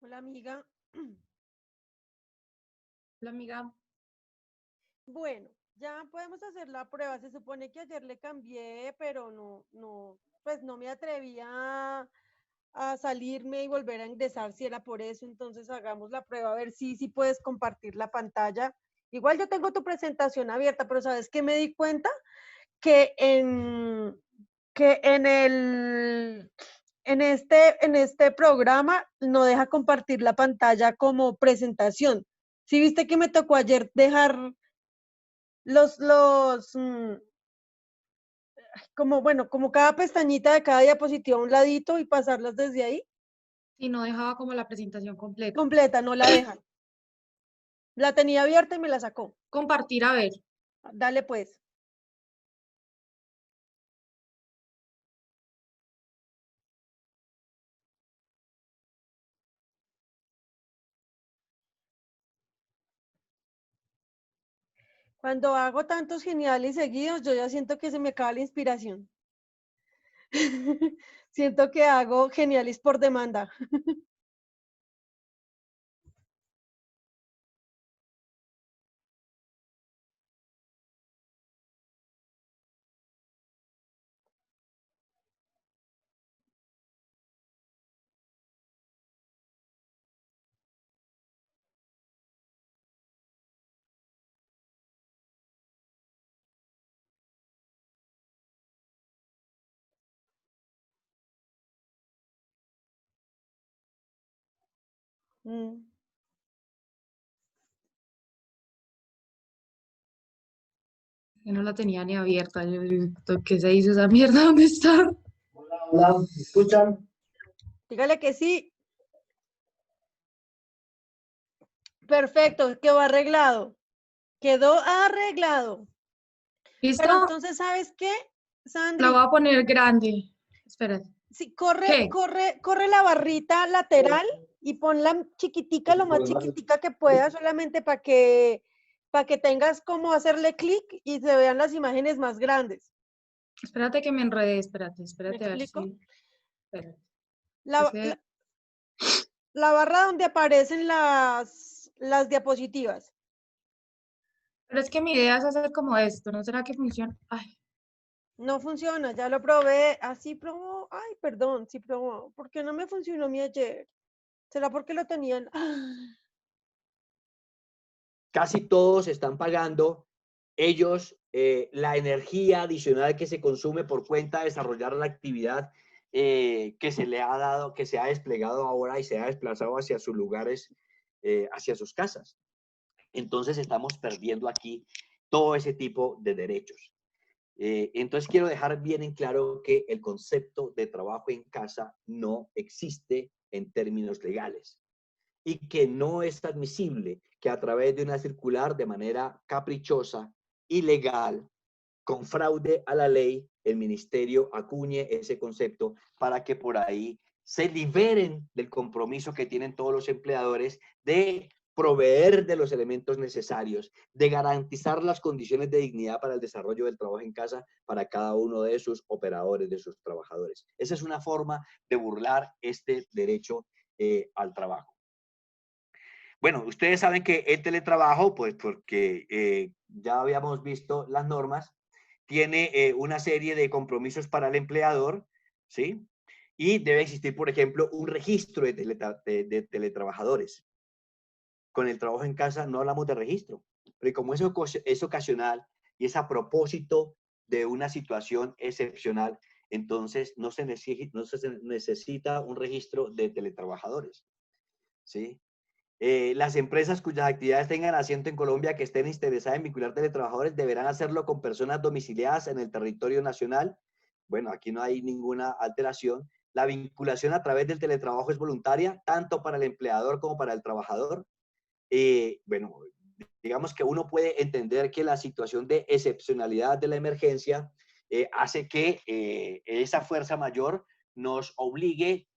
Hola amiga. La amiga, Bueno, ya podemos hacer la prueba. Se supone que ayer le cambié, pero pues no me atrevía a salirme y volver a ingresar si era por eso. Entonces hagamos la prueba a ver si puedes compartir la pantalla. Igual yo tengo tu presentación abierta, pero ¿sabes qué me di cuenta? Que en, que en este programa no deja compartir la pantalla como presentación. ¿Sí viste que me tocó ayer dejar como, bueno, como cada pestañita de cada diapositiva a un ladito y pasarlas desde ahí? si no dejaba como la presentación completa. Completa, no la dejan. La tenía abierta y me la sacó. Compartir, a ver. Dale pues. Cuando hago tantos geniales seguidos, yo ya siento que se me acaba la inspiración. Siento que hago geniales por demanda. Mm. Que no la tenía ni abierta. ¿Qué se hizo esa mierda? ¿Dónde está? Hola, ¿me escuchan? Dígale que sí. Perfecto, quedó arreglado. Quedó arreglado. Pero ¿Listo? entonces, ¿sabes qué, La voy Sandri? a poner grande. Espera. Si corre, ¿Qué? corre, corre la barrita lateral y ponla chiquitica, lo más chiquitica que pueda, solamente para que tengas como hacerle clic y se vean las imágenes más grandes. Espérate que me enredé. Espérate, ¿Me espérate a ver explico? si. Espérate. La, Ese- la, la barra donde aparecen las diapositivas. Pero es que mi idea es hacer como esto. ¿No será que funciona? Ay, No funciona, ya lo probé. Así probó. Ay, perdón, sí probó. ¿Por qué no me funcionó mi ayer? ¿Será porque lo tenían? Casi todos están pagando ellos la energía adicional que se consume por cuenta de desarrollar la actividad que se le ha dado, que se ha desplegado ahora y se ha desplazado hacia sus lugares, hacia sus casas. Entonces estamos perdiendo aquí todo ese tipo de derechos. Entonces quiero dejar bien en claro que el concepto de trabajo en casa no existe en términos legales, y que no es admisible que a través de una circular de manera caprichosa, ilegal, con fraude a la ley, el ministerio acuñe ese concepto para que por ahí se liberen del compromiso que tienen todos los empleadores de proveer de los elementos necesarios, de garantizar las condiciones de dignidad para el desarrollo del trabajo en casa para cada uno de sus operadores, de sus trabajadores. Esa es una forma de burlar este derecho al trabajo. Bueno, ustedes saben que el teletrabajo, pues porque ya habíamos visto las normas, tiene una serie de compromisos para el empleador, ¿sí? Y debe existir, por ejemplo, un registro de teletrabajadores. Con el trabajo en casa no hablamos de registro, pero como eso es ocasional y es a propósito de una situación excepcional, entonces no se necesita un registro de teletrabajadores, ¿sí? Las empresas cuyas actividades tengan asiento en Colombia que estén interesadas en vincular teletrabajadores deberán hacerlo con personas domiciliadas en el territorio nacional. Bueno, aquí no hay ninguna alteración. La vinculación a través del teletrabajo es voluntaria, tanto para el empleador como para el trabajador. Bueno, digamos que uno puede entender que la situación de excepcionalidad de la emergencia hace que esa fuerza mayor nos obligue,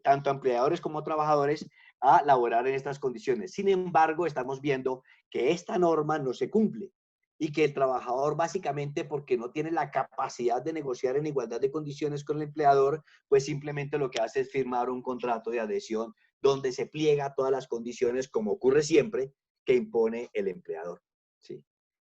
tanto a empleadores como a trabajadores, a laborar en estas condiciones. Sin embargo, estamos viendo que esta norma no se cumple y que el trabajador, básicamente porque no tiene la capacidad de negociar en igualdad de condiciones con el empleador, pues simplemente lo que hace es firmar un contrato de adhesión donde se pliega a todas las condiciones, como ocurre siempre, que impone el empleador. ¿Sí?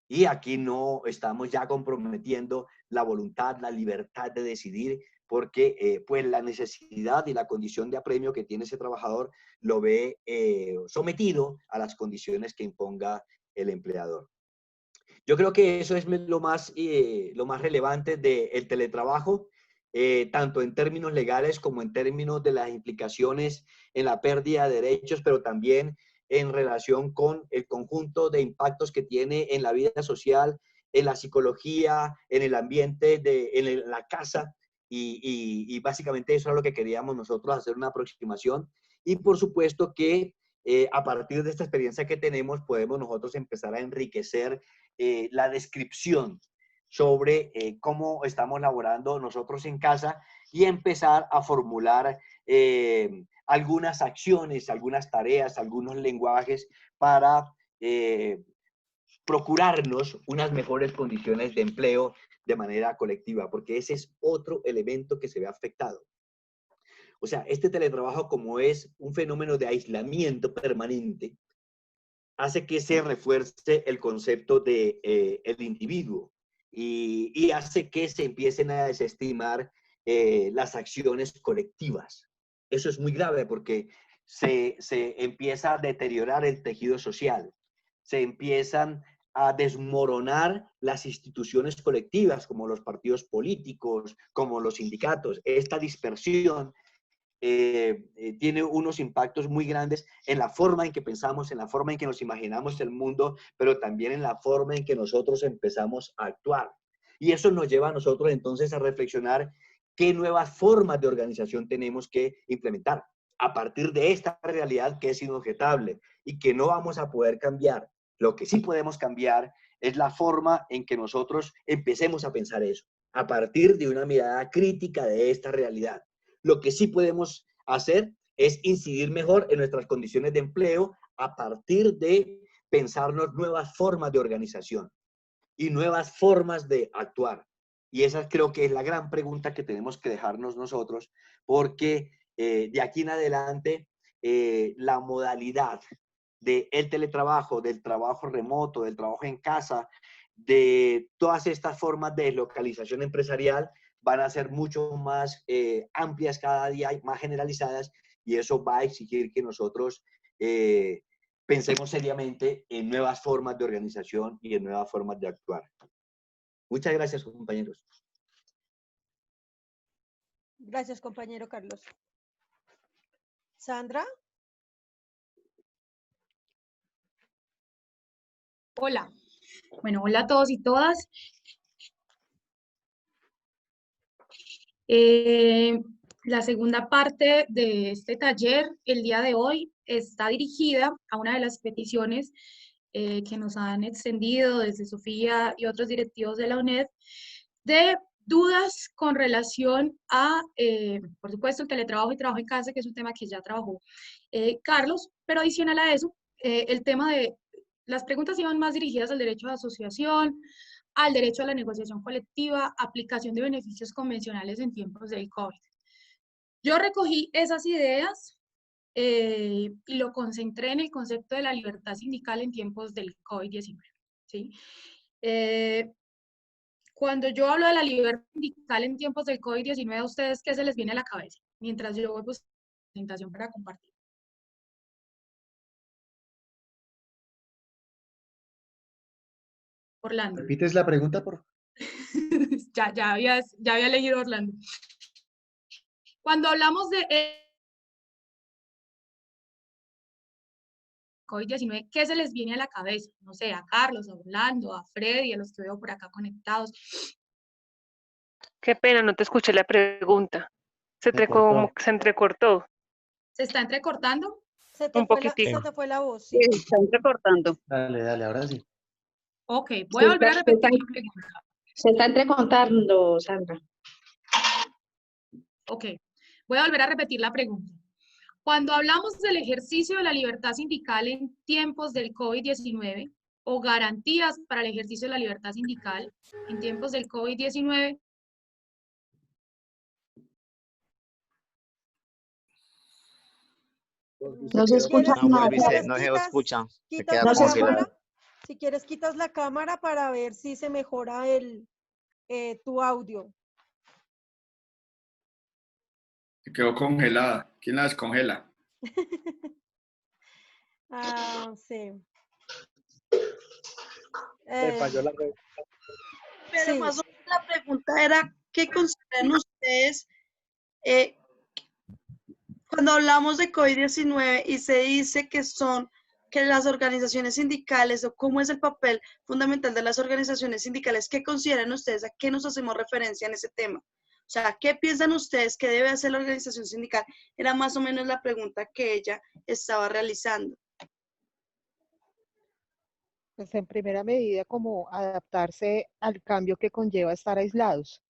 Y aquí no estamos ya comprometiendo la voluntad, la libertad de decidir, porque pues la necesidad y la condición de apremio que tiene ese trabajador lo ve sometido a las condiciones que imponga el empleador. Yo creo que eso es lo más relevante del teletrabajo, tanto en términos legales como en términos de las implicaciones en la pérdida de derechos, pero también en relación con el conjunto de impactos que tiene en la vida social, en la psicología, en el ambiente, en la casa, y básicamente eso es lo que queríamos nosotros, hacer una aproximación. Y por supuesto que a partir de esta experiencia que tenemos, podemos nosotros empezar a enriquecer la descripción sobre cómo estamos laborando nosotros en casa y empezar a formular algunas acciones, algunas tareas, algunos lenguajes para procurarnos unas mejores condiciones de empleo de manera colectiva, porque ese es otro elemento que se ve afectado. O sea, este teletrabajo, como es un fenómeno de aislamiento permanente, hace que se refuerce el concepto de el individuo y hace que se empiecen a desestimar las acciones colectivas. Eso es muy grave porque se empieza a deteriorar el tejido social, se empiezan a desmoronar las instituciones colectivas como los partidos políticos, como los sindicatos. Esta dispersión tiene unos impactos muy grandes en la forma en que pensamos, en la forma en que nos imaginamos el mundo, pero también en la forma en que nosotros empezamos a actuar. Y eso nos lleva a nosotros entonces a reflexionar qué nuevas formas de organización tenemos que implementar a partir de esta realidad que es inobjetable y que no vamos a poder cambiar. Lo que sí podemos cambiar es la forma en que nosotros empecemos a pensar eso, a partir de una mirada crítica de esta realidad. Lo que sí podemos hacer es incidir mejor en nuestras condiciones de empleo a partir de pensarnos nuevas formas de organización y nuevas formas de actuar. Y esa creo que es la gran pregunta que tenemos que dejarnos nosotros, porque de aquí en adelante la modalidad del teletrabajo, del trabajo remoto, del trabajo en casa, de todas estas formas de localización empresarial van a ser mucho más amplias cada día, más generalizadas, y eso va a exigir que nosotros pensemos seriamente en nuevas formas de organización y en nuevas formas de actuar. Muchas gracias, compañeros. Gracias, compañero Carlos. Sandra. Hola. Bueno, hola a todos y todas. La segunda parte de este taller, el día de hoy, está dirigida a una de las peticiones que nos han extendido desde Sofía y otros directivos de la UNED, de dudas con relación a, por supuesto, el teletrabajo y trabajo en casa, que es un tema que ya trabajó Carlos, pero adicional a eso, el tema de, las preguntas iban más dirigidas al derecho de asociación, al derecho a la negociación colectiva, aplicación de beneficios convencionales en tiempos del COVID. Yo recogí esas ideas y lo concentré en el concepto de la libertad sindical en tiempos del COVID-19. ¿Sí? Cuando yo hablo de la libertad sindical en tiempos del COVID-19, ¿a ustedes qué se les viene a la cabeza? Mientras yo voy pues, presentación para compartir. Orlando. ¿Repites la pregunta, por favor? ya había leído Orlando. Cuando hablamos de COVID-19, ¿qué se les viene a la cabeza? No sé, a Carlos, a Orlando, a Freddy, a los que veo por acá conectados. Qué pena, no te escuché la pregunta. Se entrecortó. ¿Se está entrecortando? Un poquitico. Se te fue la voz, sí. sí. Se está entrecortando. Dale, ahora sí. Ok, voy a volver a repetir la pregunta. Se está entrecontando, Sandra. Ok, voy a volver a repetir la pregunta. Cuando hablamos del ejercicio de la libertad sindical en tiempos del COVID-19 o garantías para el ejercicio de la libertad sindical en tiempos del COVID-19, No se escucha ¿Quieres, No nada. vuelve y si quieres, no se escucha. Se quitas queda la No se congelado. cámara? Si quieres, quitas la cámara para ver si se mejora tu audio. Se quedó congelada. ¿Quién la descongela? Ah, sí. Le falló la red. Pero Sí. más o menos la pregunta era, ¿qué consideran ustedes cuando hablamos de COVID-19 y se dice que las organizaciones sindicales o cómo es el papel fundamental de las organizaciones sindicales? ¿Qué consideran ustedes? ¿A qué nos hacemos referencia en ese tema? O sea, ¿qué piensan ustedes que debe hacer la organización sindical? Era más o menos la pregunta que ella estaba realizando. Pues en primera medida como adaptarse al cambio que conlleva estar aislados,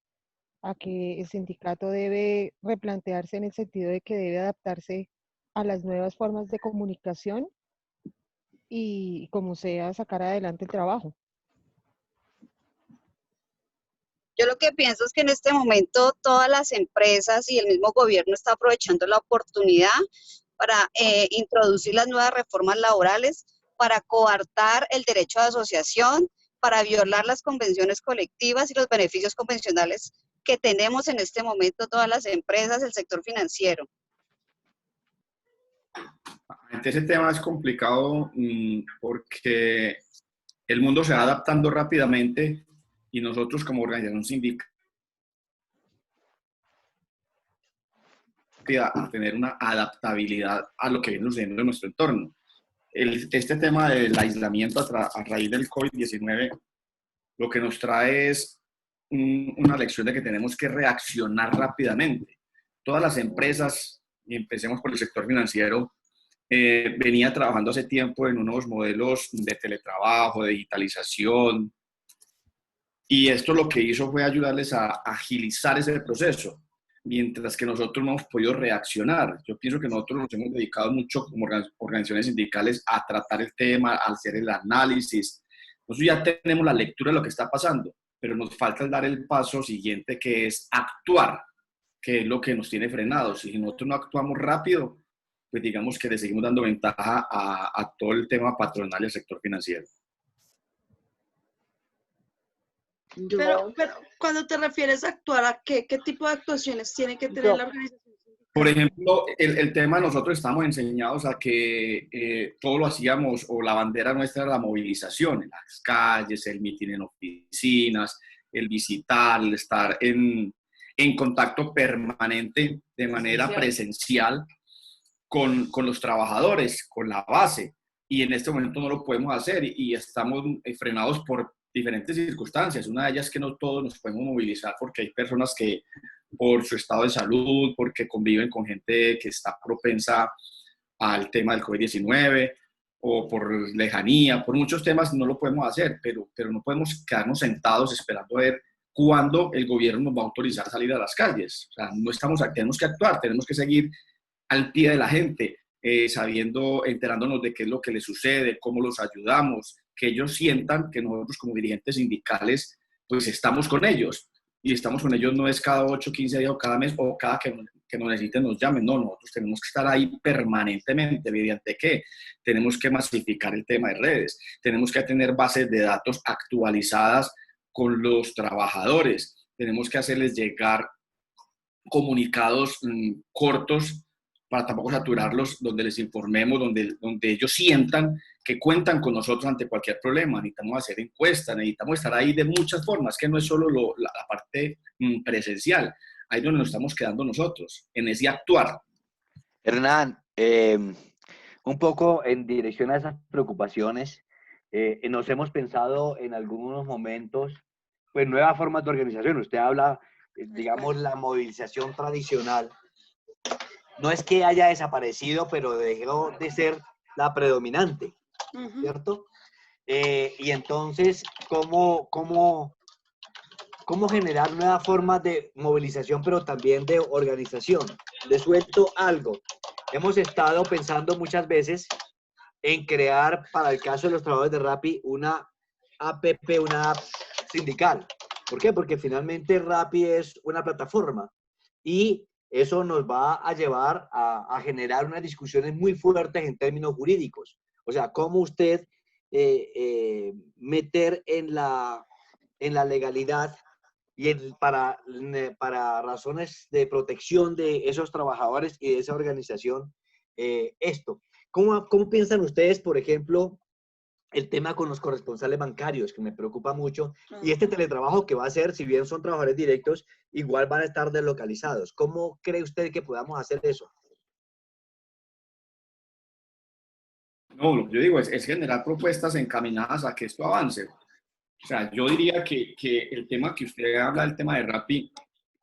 a que el sindicato debe replantearse en el sentido de que debe adaptarse a las nuevas formas de comunicación y como sea sacar adelante el trabajo. Yo lo que pienso es que en este momento todas las empresas y el mismo gobierno está aprovechando la oportunidad para introducir las nuevas reformas laborales, para coartar el derecho de asociación, para violar las convenciones colectivas y los beneficios convencionales que tenemos en este momento todas las empresas, el sector financiero. Ese tema es complicado porque el mundo se va adaptando rápidamente y nosotros como organización sindical a tener una adaptabilidad a lo que viene sucediendo en nuestro entorno. Este tema del aislamiento a raíz del COVID-19 lo que nos trae es una lección de que tenemos que reaccionar rápidamente. Todas las empresas, y empecemos por el sector financiero, venía trabajando hace tiempo en unos modelos de teletrabajo, de digitalización, y esto lo que hizo fue ayudarles a agilizar ese proceso, mientras que nosotros no hemos podido reaccionar. Yo pienso que nosotros nos hemos dedicado mucho como organizaciones sindicales a tratar el tema, a hacer el análisis. Nosotros ya tenemos la lectura de lo que está pasando, pero nos falta dar el paso siguiente, que es actuar, que es lo que nos tiene frenados. Y si nosotros no actuamos rápido, pues digamos que le seguimos dando ventaja a todo el tema patronal y al sector financiero. Pero cuando te refieres a actuar, ¿a qué tipo de actuaciones tiene que tener la organización sindical? Por ejemplo, el tema nosotros estamos enseñados a que todo lo hacíamos, o la bandera nuestra era la movilización en las calles, el mitin en oficinas, el visitar, el estar en contacto permanente de manera presencial con los trabajadores, con la base. Y en este momento no lo podemos hacer y estamos frenados por diferentes circunstancias. Una de ellas es que no todos nos podemos movilizar porque hay personas que por su estado de salud, porque conviven con gente que está propensa al tema del COVID-19 o por lejanía, por muchos temas no lo podemos hacer, pero no podemos quedarnos sentados esperando a ver cuándo el gobierno nos va a autorizar a salir a las calles. O sea, no estamos, tenemos que actuar, tenemos que seguir al pie de la gente, sabiendo, enterándonos de qué es lo que les sucede, cómo los ayudamos, que ellos sientan que nosotros como dirigentes sindicales pues estamos con ellos, y estamos con ellos no es cada 8, 15 días o cada mes o cada que nos necesiten nos llamen, no, nosotros tenemos que estar ahí permanentemente. ¿Mediante qué? Tenemos que masificar el tema de redes, tenemos que tener bases de datos actualizadas con los trabajadores, tenemos que hacerles llegar comunicados cortos para tampoco saturarlos, donde les informemos, donde ellos sientan que cuentan con nosotros ante cualquier problema. Necesitamos hacer encuestas, necesitamos estar ahí de muchas formas, que no es solo la parte presencial, ahí donde nos estamos quedando nosotros, en ese actuar. Hernán, un poco en dirección a esas preocupaciones, nos hemos pensado en algunos momentos, pues nuevas formas de organización. Usted habla, digamos, la movilización tradicional. No es que haya desaparecido, pero dejó de ser la predominante, ¿cierto? Y entonces, ¿cómo generar nuevas formas de movilización, pero también de organización? Les suelto algo. Hemos estado pensando muchas veces en crear, para el caso de los trabajadores de Rappi, una APP, una app sindical. ¿Por qué? Porque finalmente Rappi es una plataforma y eso nos va a llevar a generar unas discusiones muy fuertes en términos jurídicos. O sea, cómo usted meter en la legalidad y para razones de protección de esos trabajadores y de esa organización esto. ¿Cómo piensan ustedes, por ejemplo, el tema con los corresponsales bancarios, que me preocupa mucho, y este teletrabajo que va a ser, si bien son trabajadores directos, igual van a estar deslocalizados? ¿Cómo cree usted que podamos hacer eso? No, lo que yo digo es generar propuestas encaminadas a que esto avance. O sea, yo diría que el tema que usted habla, el tema de Rappi,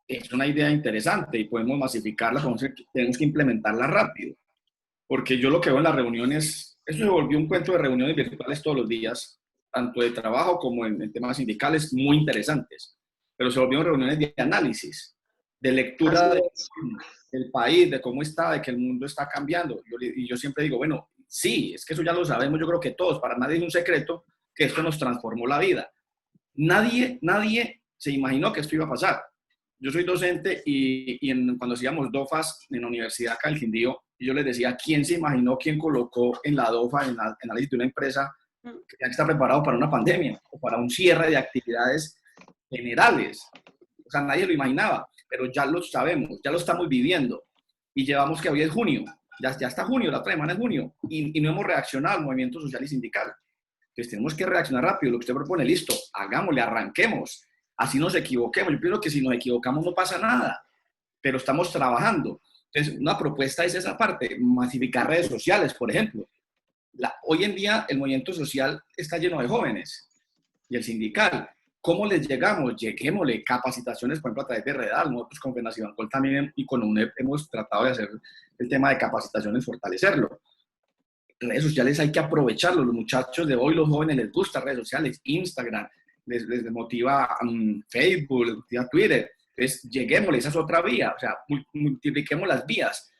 es una idea interesante y podemos masificarla, tenemos que implementarla rápido. Porque yo lo que veo en las reuniones, eso se volvió un cuento de reuniones virtuales todos los días, tanto de trabajo como en temas sindicales, muy interesantes. Pero se volvieron reuniones de análisis, de lectura del país, de cómo está, de que el mundo está cambiando. Y yo siempre digo, bueno, sí, es que eso ya lo sabemos, yo creo que todos, para nadie es un secreto que esto nos transformó la vida. Nadie se imaginó que esto iba a pasar. Yo soy docente y cuando hacíamos DOFAs en la Universidad acá del Quindío, yo les decía, ¿quién se imaginó, quién colocó en la DOFA, en la análisis de una empresa, que ya está preparado para una pandemia o para un cierre de actividades generales? O sea, nadie lo imaginaba, pero ya lo sabemos, ya lo estamos viviendo. Y llevamos que hoy es junio, ya está junio, la otra semana es junio, y no hemos reaccionado al movimiento social y sindical. Entonces tenemos que reaccionar rápido, lo que usted propone, listo, hagámosle, arranquemos, así nos equivoquemos. Yo pienso que si nos equivocamos no pasa nada, pero estamos trabajando. Entonces, una propuesta es esa parte, masificar redes sociales, por ejemplo. Hoy en día el movimiento social está lleno de jóvenes y el sindical. ¿Cómo les llegamos? Lleguémosle, capacitaciones, por ejemplo, a través de Redal. Nosotros con Fenacibancol también y con UNEP hemos tratado de hacer el tema de capacitaciones, fortalecerlo. Redes sociales hay que aprovecharlo. Los muchachos de hoy, los jóvenes, les gusta redes sociales, Instagram, les motiva Facebook, les motiva Twitter. Entonces, lleguémosle, esa es otra vía. O sea, multipliquemos las vías.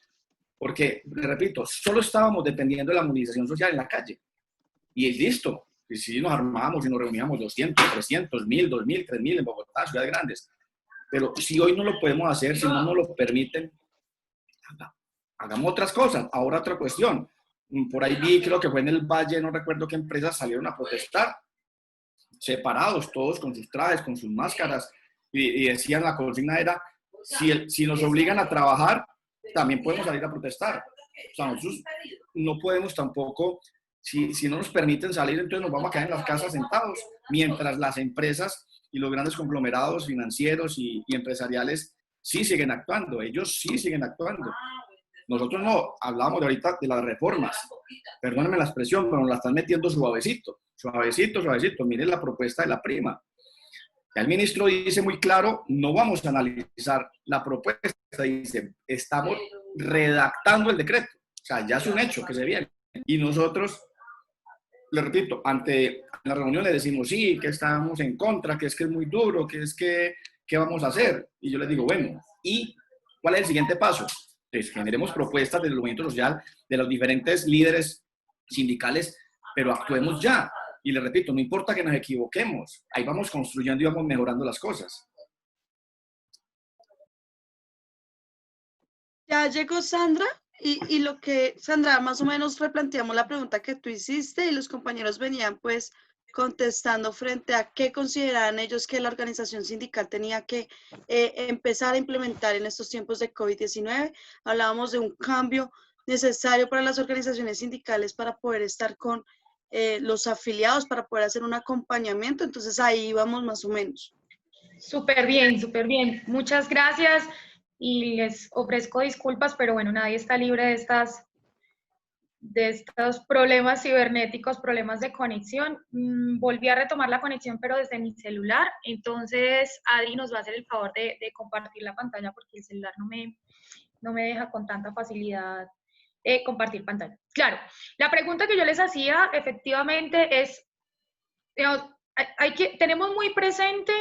Porque, repito, solo estábamos dependiendo de la movilización social en la calle. Y es listo. Y si nos armábamos y nos reuníamos 200, 300, 1000, 2000, 3000 en Bogotá, ciudades grandes. Pero si hoy no lo podemos hacer, si no nos lo permiten, hagamos otras cosas. Ahora otra cuestión. Por ahí vi, creo que fue en el Valle, no recuerdo qué empresas salieron a protestar, separados, todos con sus trajes, con sus máscaras, y decían, la consigna era, si nos obligan a trabajar, también podemos salir a protestar. O sea, nosotros no podemos tampoco, si no nos permiten salir, entonces nos vamos a quedar en las casas sentados, mientras las empresas y los grandes conglomerados financieros y empresariales sí siguen actuando, ellos sí siguen actuando. Nosotros no, hablábamos de ahorita de las reformas, perdónenme la expresión, pero nos la están metiendo suavecito, suavecito, suavecito. Miren la propuesta de la prima. Ya el ministro dice muy claro, no vamos a analizar la propuesta, dice, estamos redactando el decreto. O sea, ya es un hecho que se viene. Y nosotros, le repito, ante la reunión le decimos, sí, que estamos en contra, que es muy duro, ¿qué vamos a hacer? Y yo les digo, bueno, ¿y cuál es el siguiente paso? Entonces, generemos propuestas del movimiento social, de los diferentes líderes sindicales, pero actuemos ya. Y le repito, no importa que nos equivoquemos, ahí vamos construyendo y vamos mejorando las cosas. Ya llegó Sandra y lo que, Sandra, más o menos replanteamos la pregunta que tú hiciste y los compañeros venían pues contestando frente a qué consideraban ellos que la organización sindical tenía que empezar a implementar en estos tiempos de COVID-19. Hablábamos de un cambio necesario para las organizaciones sindicales para poder estar con los afiliados, para poder hacer un acompañamiento. Entonces ahí vamos más o menos. Súper bien, súper bien. Muchas gracias y les ofrezco disculpas, pero bueno, nadie está libre de estos problemas cibernéticos, problemas de conexión. Volví a retomar la conexión, pero desde mi celular. Entonces, Adri nos va a hacer el favor de compartir la pantalla porque el celular no me deja con tanta facilidad compartir pantalla. Claro, la pregunta que yo les hacía efectivamente es, digamos, tenemos muy presente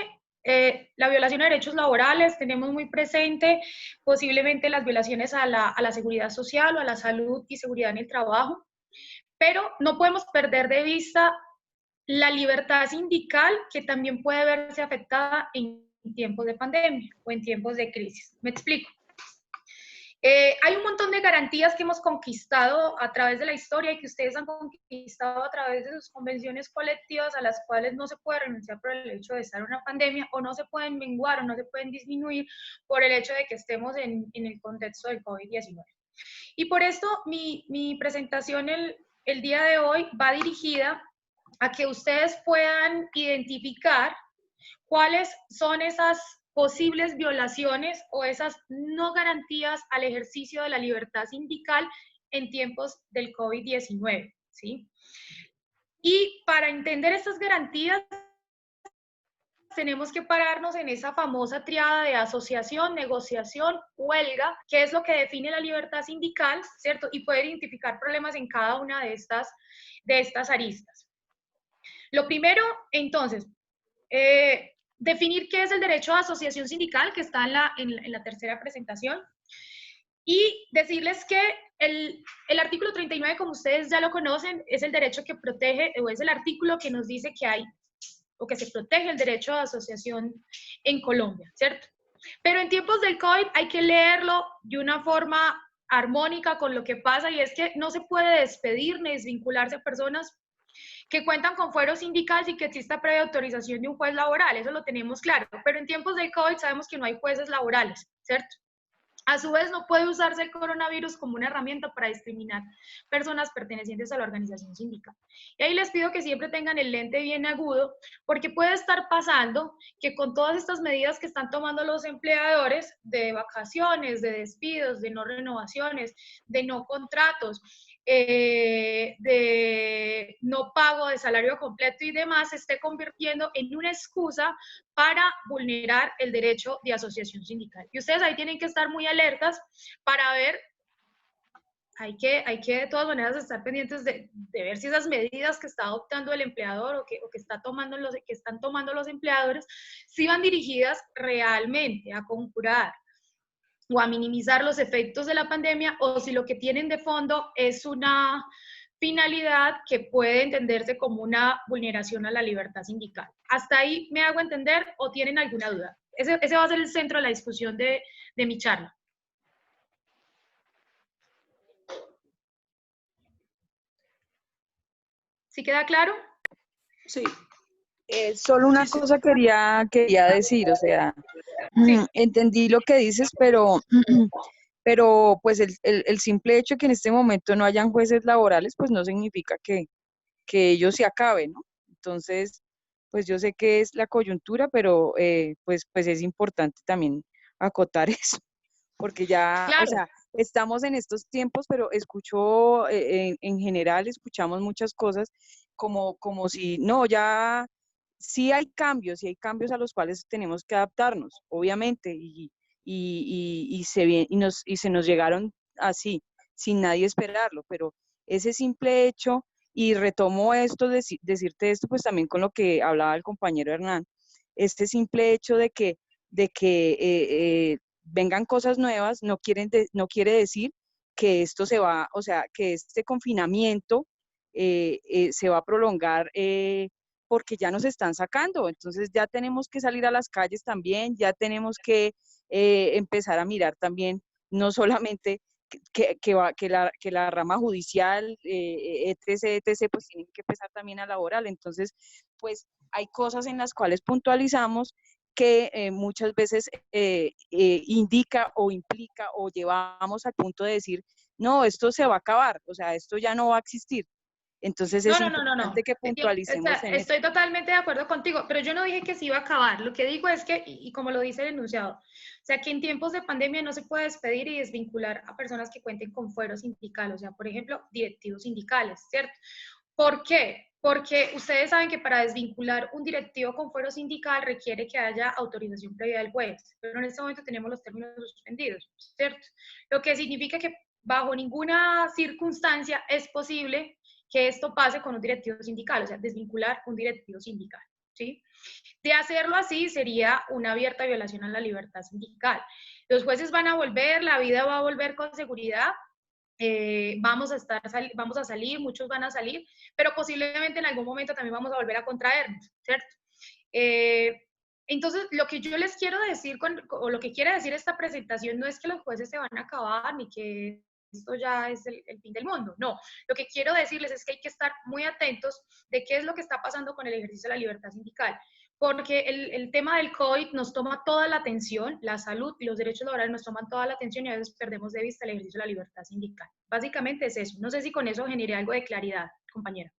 la violación de derechos laborales, tenemos muy presente posiblemente las violaciones a la seguridad social o a la salud y seguridad en el trabajo, pero no podemos perder de vista la libertad sindical que también puede verse afectada en tiempos de pandemia o en tiempos de crisis. Me explico. Hay un montón de garantías que hemos conquistado a través de la historia y que ustedes han conquistado a través de sus convenciones colectivas, a las cuales no se puede renunciar por el hecho de estar en una pandemia, o no se pueden menguar o no se pueden disminuir por el hecho de que estemos en el contexto del COVID-19. Y por esto mi presentación el día de hoy va dirigida a que ustedes puedan identificar cuáles son esas posibles violaciones o esas no garantías al ejercicio de la libertad sindical en tiempos del COVID-19, ¿sí? Y para entender estas garantías, tenemos que pararnos en esa famosa triada de asociación, negociación, huelga, que es lo que define la libertad sindical, ¿cierto? Y poder identificar problemas en cada una de estas aristas. Lo primero, entonces, definir qué es el derecho a asociación sindical, que está en la tercera presentación, y decirles que el artículo 39, como ustedes ya lo conocen, es el derecho que protege, o es el artículo que nos dice que hay, o que se protege el derecho a asociación en Colombia, ¿cierto? Pero en tiempos del COVID hay que leerlo de una forma armónica con lo que pasa, y es que no se puede despedir ni desvincularse a personas que cuentan con fueros sindicales y que exista previa autorización de un juez laboral, eso lo tenemos claro, pero en tiempos de COVID sabemos que no hay jueces laborales, ¿cierto? A su vez, no puede usarse el coronavirus como una herramienta para discriminar personas pertenecientes a la organización sindical. Y ahí les pido que siempre tengan el lente bien agudo, porque puede estar pasando que con todas estas medidas que están tomando los empleadores, de vacaciones, de despidos, de no renovaciones, de no contratos, de no pago de salario completo y demás, se esté convirtiendo en una excusa para vulnerar el derecho de asociación sindical. Y ustedes ahí tienen que estar muy alertas para ver, hay que de todas maneras estar pendientes de ver si esas medidas que está adoptando el empleador o que están tomando los empleadores, si van dirigidas realmente a conjurar o a minimizar los efectos de la pandemia, o si lo que tienen de fondo es una finalidad que puede entenderse como una vulneración a la libertad sindical. ¿Hasta ahí me hago entender o tienen alguna duda? Ese va a ser el centro de la discusión de mi charla. ¿Sí queda claro? Sí. Solo una cosa quería decir, o sea, entendí lo que dices, pero pues el simple hecho de que en este momento no hayan jueces laborales, pues no significa que ellos se acaben, ¿no? Entonces, pues yo sé que es la coyuntura, pero pues es importante también acotar eso, porque ya, claro. O sea, estamos en estos tiempos, pero escucho, en general, escuchamos muchas cosas como si, no, ya sí hay cambios a los cuales tenemos que adaptarnos, obviamente, y se nos llegaron así, sin nadie esperarlo, pero ese simple hecho, y retomo esto, decirte esto, pues también con lo que hablaba el compañero Hernán, este simple hecho de que vengan cosas nuevas no quiere decir que esto se va, o sea, que este confinamiento se va a prolongar, porque ya nos están sacando, entonces ya tenemos que salir a las calles también, ya tenemos que empezar a mirar también, no solamente que la rama judicial, etc., pues tienen que empezar también a laboral. Entonces, pues hay cosas en las cuales puntualizamos que muchas veces indica o implica o llevamos al punto de decir, no, esto se va a acabar, o sea, esto ya no va a existir. Entonces es importante que puntualicemos en estoy totalmente de acuerdo contigo, pero yo no dije que se iba a acabar. Lo que digo es que, y como lo dice el enunciado, o sea, que en tiempos de pandemia no se puede despedir y desvincular a personas que cuenten con fuero sindical, o sea, por ejemplo, directivos sindicales, ¿cierto? ¿Por qué? Porque ustedes saben que para desvincular un directivo con fuero sindical requiere que haya autorización previa del juez, pero en este momento tenemos los términos suspendidos, ¿cierto? Lo que significa que bajo ninguna circunstancia es posible que esto pase con un directivo sindical, o sea, desvincular un directivo sindical, ¿sí? De hacerlo así sería una abierta violación a la libertad sindical. Los jueces van a volver, la vida va a volver con seguridad, vamos a salir, muchos van a salir, pero posiblemente en algún momento también vamos a volver a contraernos, ¿cierto? Entonces, lo que yo les quiero decir, o lo que quiere decir esta presentación, no es que los jueces se van a acabar, ni que esto ya es el fin del mundo, no. Lo que quiero decirles es que hay que estar muy atentos de qué es lo que está pasando con el ejercicio de la libertad sindical, porque el tema del COVID nos toma toda la atención, la salud y los derechos laborales nos toman toda la atención y a veces perdemos de vista el ejercicio de la libertad sindical. Básicamente es eso. No sé si con eso generé algo de claridad, compañera.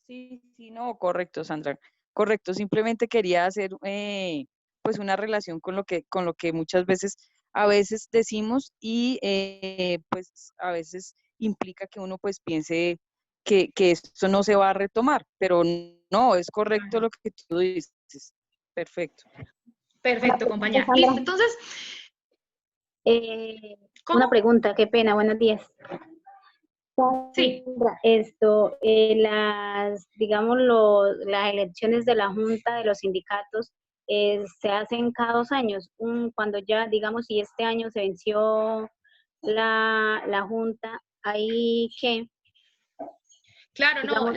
Sí, no, correcto, Sandra. Correcto, simplemente quería hacer pues una relación con lo que muchas veces a veces decimos y pues a veces implica que uno pues piense que esto no se va a retomar, pero no, es correcto lo que tú dices. Perfecto. Perfecto, compañera. Sandra. Listo, entonces... una pregunta, qué pena, buenos días. Sí. Digamos, las elecciones de la Junta de los sindicatos se hacen cada 2 años. Cuando ya, digamos, si este año se venció la Junta, ¿ahí qué? Claro, no,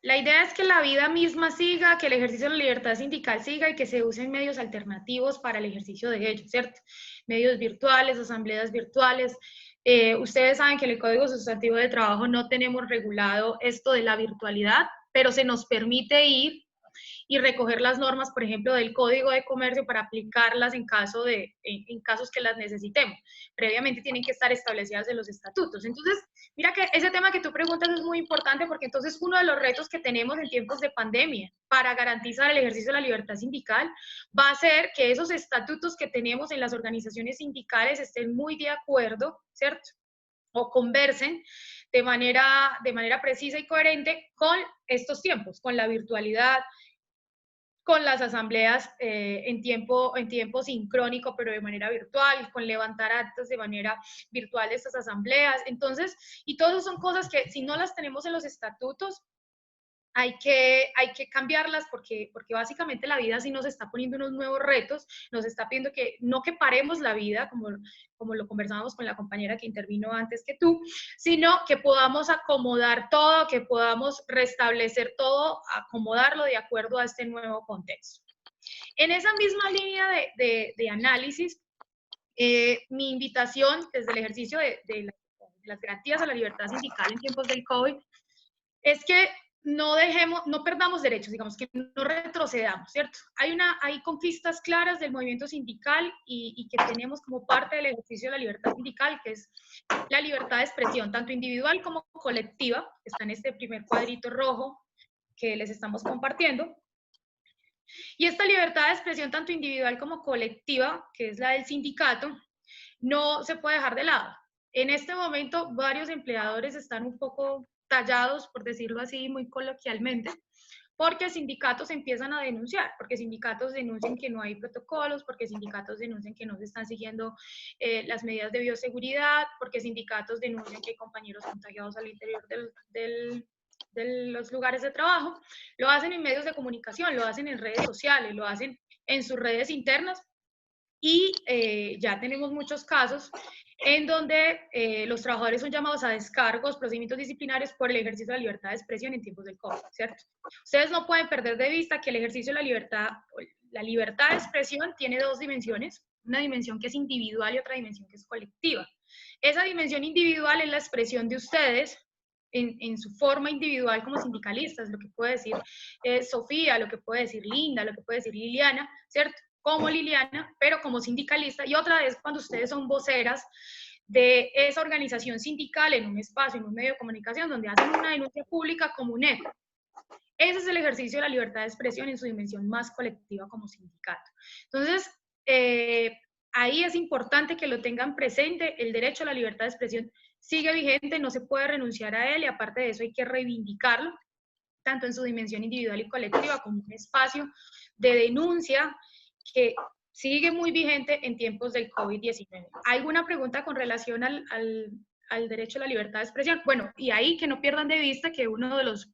la idea es que la vida misma siga, que el ejercicio de la libertad sindical siga y que se usen medios alternativos para el ejercicio de ello, ¿cierto? Medios virtuales, asambleas virtuales. Ustedes saben que en el Código Sustantivo de Trabajo no tenemos regulado esto de la virtualidad, pero se nos permite ir y recoger las normas, por ejemplo, del Código de Comercio para aplicarlas en casos que las necesitemos. Previamente tienen que estar establecidas en los estatutos. Entonces, mira que ese tema que tú preguntas es muy importante porque entonces uno de los retos que tenemos en tiempos de pandemia para garantizar el ejercicio de la libertad sindical va a ser que esos estatutos que tenemos en las organizaciones sindicales estén muy de acuerdo, ¿cierto? O conversen de manera precisa y coherente con estos tiempos, con la virtualidad, con las asambleas en tiempo sincrónico, pero de manera virtual, con levantar actas de manera virtual de estas asambleas. Entonces, y todas son cosas que si no las tenemos en los estatutos, hay que cambiarlas porque básicamente la vida sí nos está poniendo unos nuevos retos, nos está pidiendo que no que paremos la vida, como lo conversábamos con la compañera que intervino antes que tú, sino que podamos acomodar todo, que podamos restablecer todo, acomodarlo de acuerdo a este nuevo contexto. En esa misma línea de análisis, mi invitación desde el ejercicio de las garantías a la libertad sindical en tiempos del COVID es que no perdamos derechos, digamos, que no retrocedamos, ¿cierto? Hay conquistas claras del movimiento sindical y que tenemos como parte del ejercicio de la libertad sindical, que es la libertad de expresión, tanto individual como colectiva, que está en este primer cuadrito rojo que les estamos compartiendo. Y esta libertad de expresión, tanto individual como colectiva, que es la del sindicato, no se puede dejar de lado. En este momento, varios empleadores están un poco tallados, por decirlo así, muy coloquialmente, porque sindicatos empiezan a denunciar, porque sindicatos denuncian que no hay protocolos, porque sindicatos denuncian que no se están siguiendo las medidas de bioseguridad, porque sindicatos denuncian que hay compañeros contagiados al interior de los lugares de trabajo. Lo hacen en medios de comunicación, lo hacen en redes sociales, lo hacen en sus redes internas y ya tenemos muchos casos en donde los trabajadores son llamados a descargos, procedimientos disciplinarios por el ejercicio de la libertad de expresión en tiempos del COVID, ¿cierto? Ustedes no pueden perder de vista que el ejercicio de la libertad de expresión tiene 2 dimensiones, una dimensión que es individual y otra dimensión que es colectiva. Esa dimensión individual es la expresión de ustedes en su forma individual como sindicalistas, lo que puede decir Sofía, lo que puede decir Linda, lo que puede decir Liliana, ¿cierto? Como Liliana, pero como sindicalista, y otra vez cuando ustedes son voceras de esa organización sindical en un espacio, en un medio de comunicación, donde hacen una denuncia pública como un eco. Ese es el ejercicio de la libertad de expresión en su dimensión más colectiva como sindicato. Entonces, ahí es importante que lo tengan presente, el derecho a la libertad de expresión sigue vigente, no se puede renunciar a él, y aparte de eso hay que reivindicarlo, tanto en su dimensión individual y colectiva como un espacio de denuncia que sigue muy vigente en tiempos del COVID-19. ¿Alguna pregunta con relación al derecho a la libertad de expresión? Bueno, y ahí que no pierdan de vista que uno de los,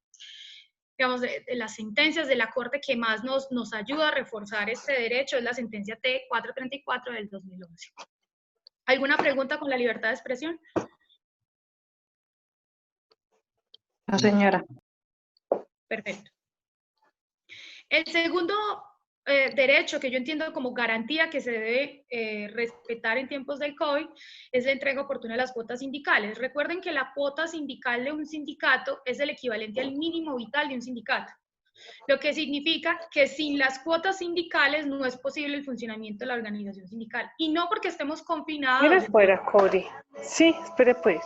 digamos, de las sentencias de la Corte que más nos ayuda a reforzar este derecho es la sentencia T434 del 2011. ¿Alguna pregunta con la libertad de expresión? No, señora. Perfecto. El segundo derecho que yo entiendo como garantía que se debe respetar en tiempos del COVID es la entrega oportuna de las cuotas sindicales. Recuerden que la cuota sindical de un sindicato es el equivalente al mínimo vital de un sindicato, lo que significa que sin las cuotas sindicales no es posible el funcionamiento de la organización sindical. Y no porque estemos confinados. Mira fuera, Cori. Sí, espere pues.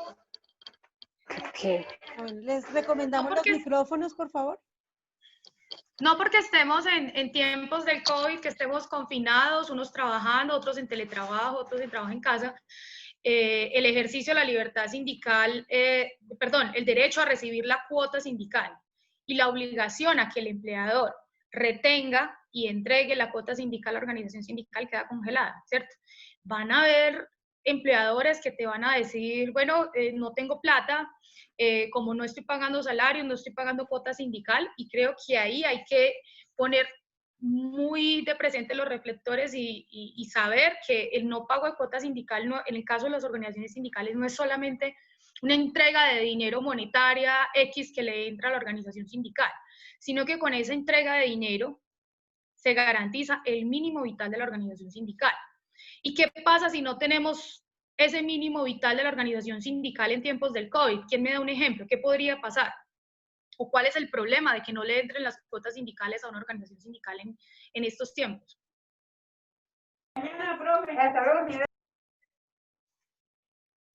Bueno, les recomendamos los micrófonos, por favor. No porque estemos en tiempos del COVID, que estemos confinados, unos trabajando, otros en teletrabajo, otros en trabajo en casa, el ejercicio de la libertad sindical, el derecho a recibir la cuota sindical y la obligación a que el empleador retenga y entregue la cuota sindical a la organización sindical queda congelada, ¿cierto? Van a haber empleadores que te van a decir, bueno, no tengo plata, como no estoy pagando salarios, no estoy pagando cuota sindical, y creo que ahí hay que poner muy de presente los reflectores y saber que el no pago de cuota sindical, no, en el caso de las organizaciones sindicales, no es solamente una entrega de dinero monetaria X que le entra a la organización sindical, sino que con esa entrega de dinero se garantiza el mínimo vital de la organización sindical. ¿Y qué pasa si no tenemos ese mínimo vital de la organización sindical en tiempos del COVID? ¿Quién me da un ejemplo? ¿Qué podría pasar? ¿O cuál es el problema de que no le entren las cuotas sindicales a una organización sindical en estos tiempos?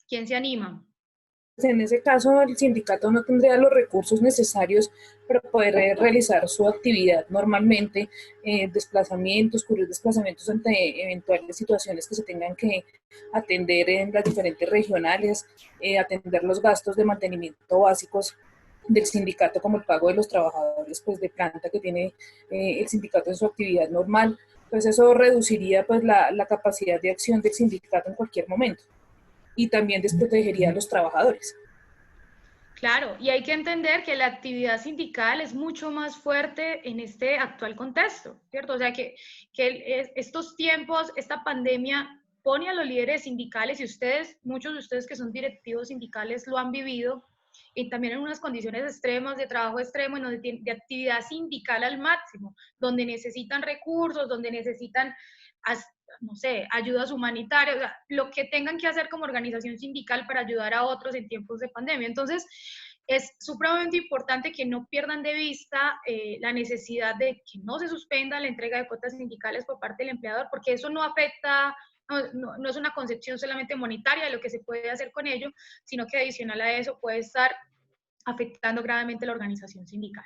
¿Quién se anima? En ese caso, el sindicato no tendría los recursos necesarios para poder realizar su actividad normalmente, cubrir desplazamientos ante eventuales situaciones que se tengan que atender en las diferentes regionales, atender los gastos de mantenimiento básicos del sindicato, como el pago de los trabajadores pues, de planta que tiene el sindicato en su actividad normal. Pues eso reduciría pues, la capacidad de acción del sindicato en cualquier momento. Y también desprotegería a los trabajadores. Claro, y hay que entender que la actividad sindical es mucho más fuerte en este actual contexto, ¿cierto? O sea, que estos tiempos, esta pandemia pone a los líderes sindicales, y ustedes, muchos de ustedes que son directivos sindicales lo han vivido, y también en unas condiciones extremas, de trabajo extremo, de actividad sindical al máximo, donde necesitan recursos, donde necesitan, no sé, ayudas humanitarias, o sea, lo que tengan que hacer como organización sindical para ayudar a otros en tiempos de pandemia. Entonces, es supremamente importante que no pierdan de vista la necesidad de que no se suspenda la entrega de cuotas sindicales por parte del empleador, porque eso no afecta, no es una concepción solamente monetaria de lo que se puede hacer con ello, sino que adicional a eso puede estar afectando gravemente la organización sindical.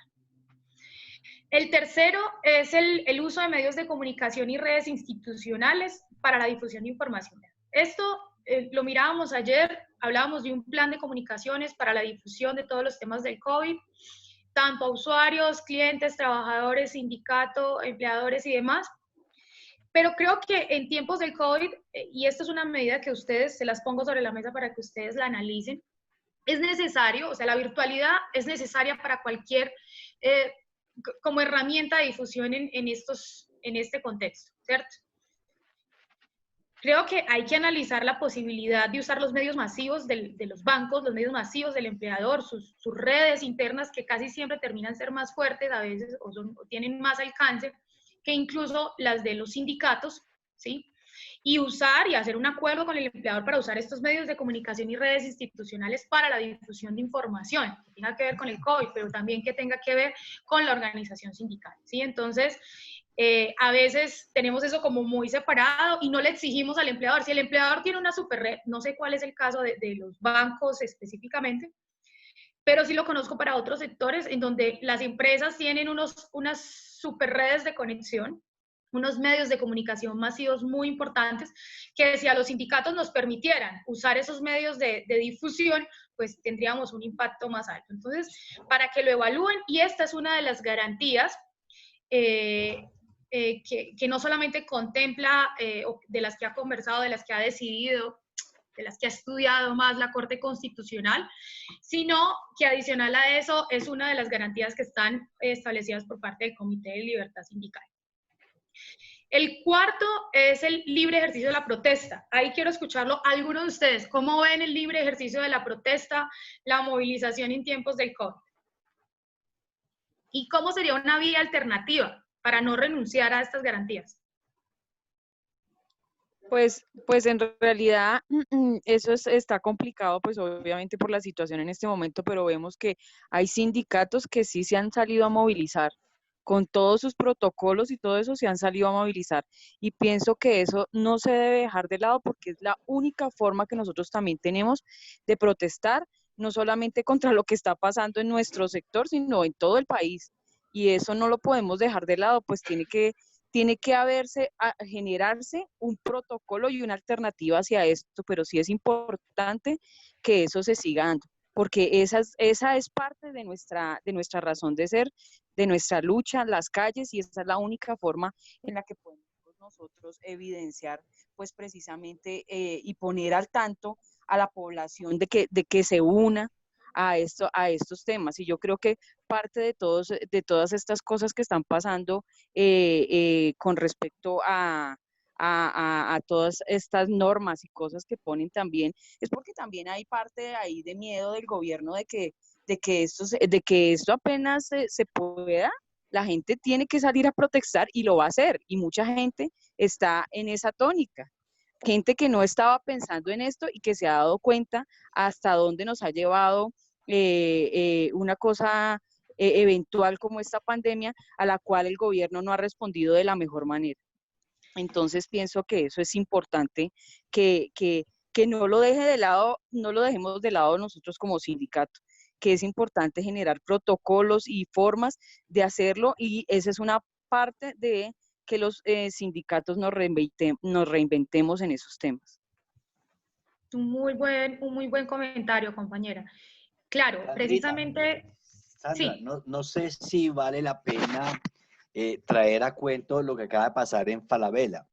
El tercero es el uso de medios de comunicación y redes institucionales para la difusión de información. Esto lo mirábamos ayer, hablábamos de un plan de comunicaciones para la difusión de todos los temas del COVID, tanto a usuarios, clientes, trabajadores, sindicato, empleadores y demás. Pero creo que en tiempos del COVID, y esta es una medida que ustedes, se las pongo sobre la mesa para que ustedes la analicen, es necesario, o sea, la virtualidad es necesaria para cualquier como herramienta de difusión en este contexto, ¿cierto? Creo que hay que analizar la posibilidad de usar los medios masivos de los bancos, los medios masivos del empleador, sus redes internas que casi siempre terminan ser más fuertes a veces o tienen más alcance que incluso las de los sindicatos, ¿sí? Y usar y hacer un acuerdo con el empleador para usar estos medios de comunicación y redes institucionales para la difusión de información, que tenga que ver con el COVID, pero también que tenga que ver con la organización sindical, ¿sí? Entonces, a veces tenemos eso como muy separado y no le exigimos al empleador. Si el empleador tiene una super red, no sé cuál es el caso de los bancos específicamente, pero sí lo conozco para otros sectores en donde las empresas tienen unas super redes de conexión, unos medios de comunicación masivos muy importantes, que si a los sindicatos nos permitieran usar esos medios de difusión, pues tendríamos un impacto más alto. Entonces, para que lo evalúen, y esta es una de las garantías que no solamente contempla, de las que ha conversado, de las que ha decidido, de las que ha estudiado más la Corte Constitucional, sino que adicional a eso es una de las garantías que están establecidas por parte del Comité de Libertad Sindical. El cuarto es el libre ejercicio de la protesta. Ahí quiero escucharlo a algunos de ustedes. ¿Cómo ven el libre ejercicio de la protesta, la movilización en tiempos del COVID? ¿Y cómo sería una vía alternativa para no renunciar a estas garantías? Pues en realidad eso está complicado, pues obviamente por la situación en este momento, pero vemos que hay sindicatos que sí se han salido a movilizar, con todos sus protocolos y todo eso se han salido a movilizar. Y pienso que eso no se debe dejar de lado porque es la única forma que nosotros también tenemos de protestar, no solamente contra lo que está pasando en nuestro sector, sino en todo el país. Y eso no lo podemos dejar de lado, pues tiene que generarse un protocolo y una alternativa hacia esto, pero sí es importante que eso se siga dando, porque esa es parte de nuestra razón de ser, de nuestra lucha, las calles, y esa es la única forma en la que podemos nosotros evidenciar, pues precisamente, y poner al tanto a la población de que se una a estos temas. Y yo creo que parte de todas estas cosas que están pasando con respecto a todas estas normas y cosas que ponen también, es porque también hay parte ahí de miedo del gobierno de que esto apenas se pueda, la gente tiene que salir a protestar y lo va a hacer, y mucha gente está en esa tónica. Gente que no estaba pensando en esto y que se ha dado cuenta hasta dónde nos ha llevado una cosa eventual como esta pandemia, a la cual el gobierno no ha respondido de la mejor manera. Entonces pienso que eso es importante, que no lo deje de lado, no lo dejemos de lado nosotros como sindicato, que es importante generar protocolos y formas de hacerlo, y esa es una parte de que los sindicatos nos reinventemos en esos temas. Un muy buen comentario, compañera. Claro, Sandrita, precisamente, Sandra, sí. no sé si vale la pena traer a cuento lo que acaba de pasar en Falabella.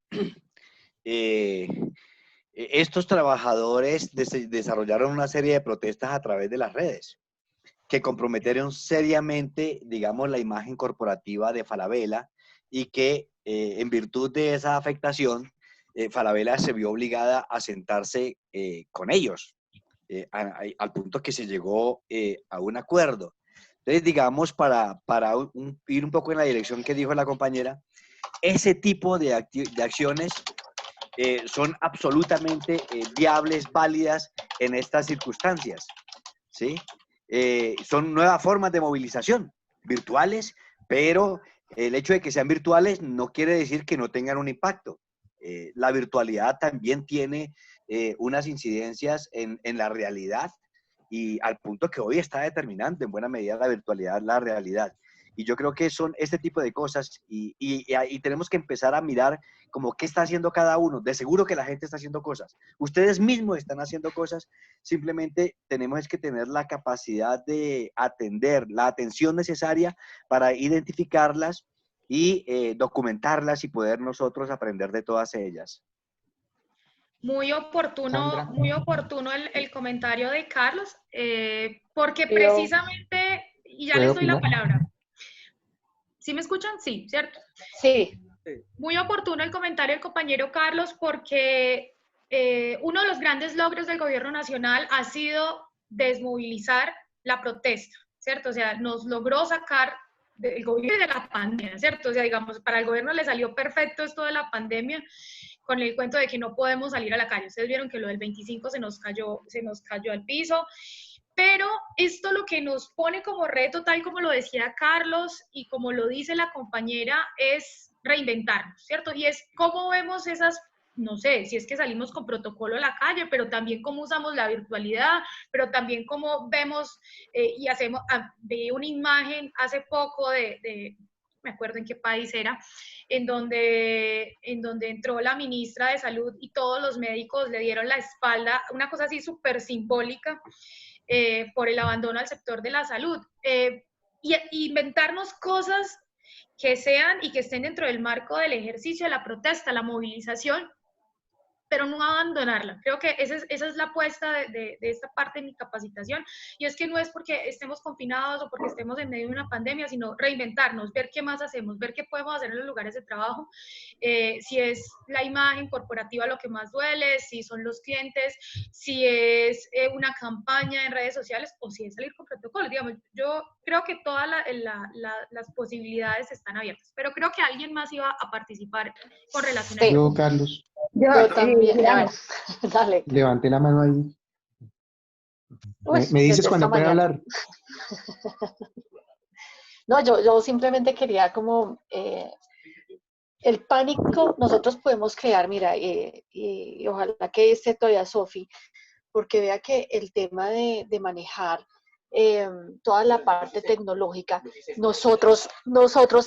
Estos trabajadores desarrollaron una serie de protestas a través de las redes que comprometieron seriamente, digamos, la imagen corporativa de Falabella, y que en virtud de esa afectación, Falabella se vio obligada a sentarse con ellos, al punto que se llegó a un acuerdo. Entonces, digamos, para ir un poco en la dirección que dijo la compañera, ese tipo de acciones son absolutamente viables, válidas en estas circunstancias, ¿sí? Son nuevas formas de movilización, virtuales, pero el hecho de que sean virtuales no quiere decir que no tengan un impacto. La virtualidad también tiene unas incidencias en la realidad, y al punto que hoy está determinando en buena medida la virtualidad, la realidad. Y yo creo que son este tipo de cosas, y tenemos que empezar a mirar como qué está haciendo cada uno. De seguro que la gente está haciendo cosas. Ustedes mismos están haciendo cosas. Simplemente tenemos que tener la capacidad de atender, la atención necesaria para identificarlas y documentarlas y poder nosotros aprender de todas ellas. Muy Sandra. oportuno el comentario de Carlos, porque precisamente, y ya les doy la palabra. ¿Sí me escuchan? Sí, ¿cierto? Sí. Muy oportuno el comentario del compañero Carlos, porque uno de los grandes logros del gobierno nacional ha sido desmovilizar la protesta, ¿cierto? O sea, nos logró sacar del gobierno de la pandemia, ¿cierto? O sea, digamos, para el gobierno le salió perfecto esto de la pandemia, con el cuento de que no podemos salir a la calle. Ustedes vieron que lo del 25 se nos cayó al piso. Pero esto lo que nos pone como reto, tal como lo decía Carlos y como lo dice la compañera, es reinventarnos, ¿cierto? Y es cómo vemos esas, no sé, si es que salimos con protocolo a la calle, pero también cómo usamos la virtualidad, pero también cómo vemos y hacemos, vi una imagen hace poco me acuerdo en qué país era, en donde entró la ministra de Salud y todos los médicos le dieron la espalda, una cosa así súper simbólica, por el abandono al sector de la salud. Y inventarnos cosas que sean y que estén dentro del marco del ejercicio de la protesta, la movilización, pero no abandonarla. Creo que esa es la apuesta de esta parte de mi capacitación, y es que no es porque estemos confinados o porque estemos en medio de una pandemia, sino reinventarnos, ver qué más hacemos, ver qué podemos hacer en los lugares de trabajo, si es la imagen corporativa lo que más duele, si son los clientes, si es una campaña en redes sociales o si es salir con protocolo. Digamos, yo creo que todas las posibilidades están abiertas, pero creo que alguien más iba a participar con relación a Yo, Carlos, Yo también, a ver, dale. levanté la mano ahí. Uy, Me dices desde cuando esta pueda mañana. hablar. No, yo simplemente quería como el pánico nosotros podemos crear, mira, y ojalá que esté todavía Sofi, porque vea que el tema de manejar toda la parte tecnológica, nosotros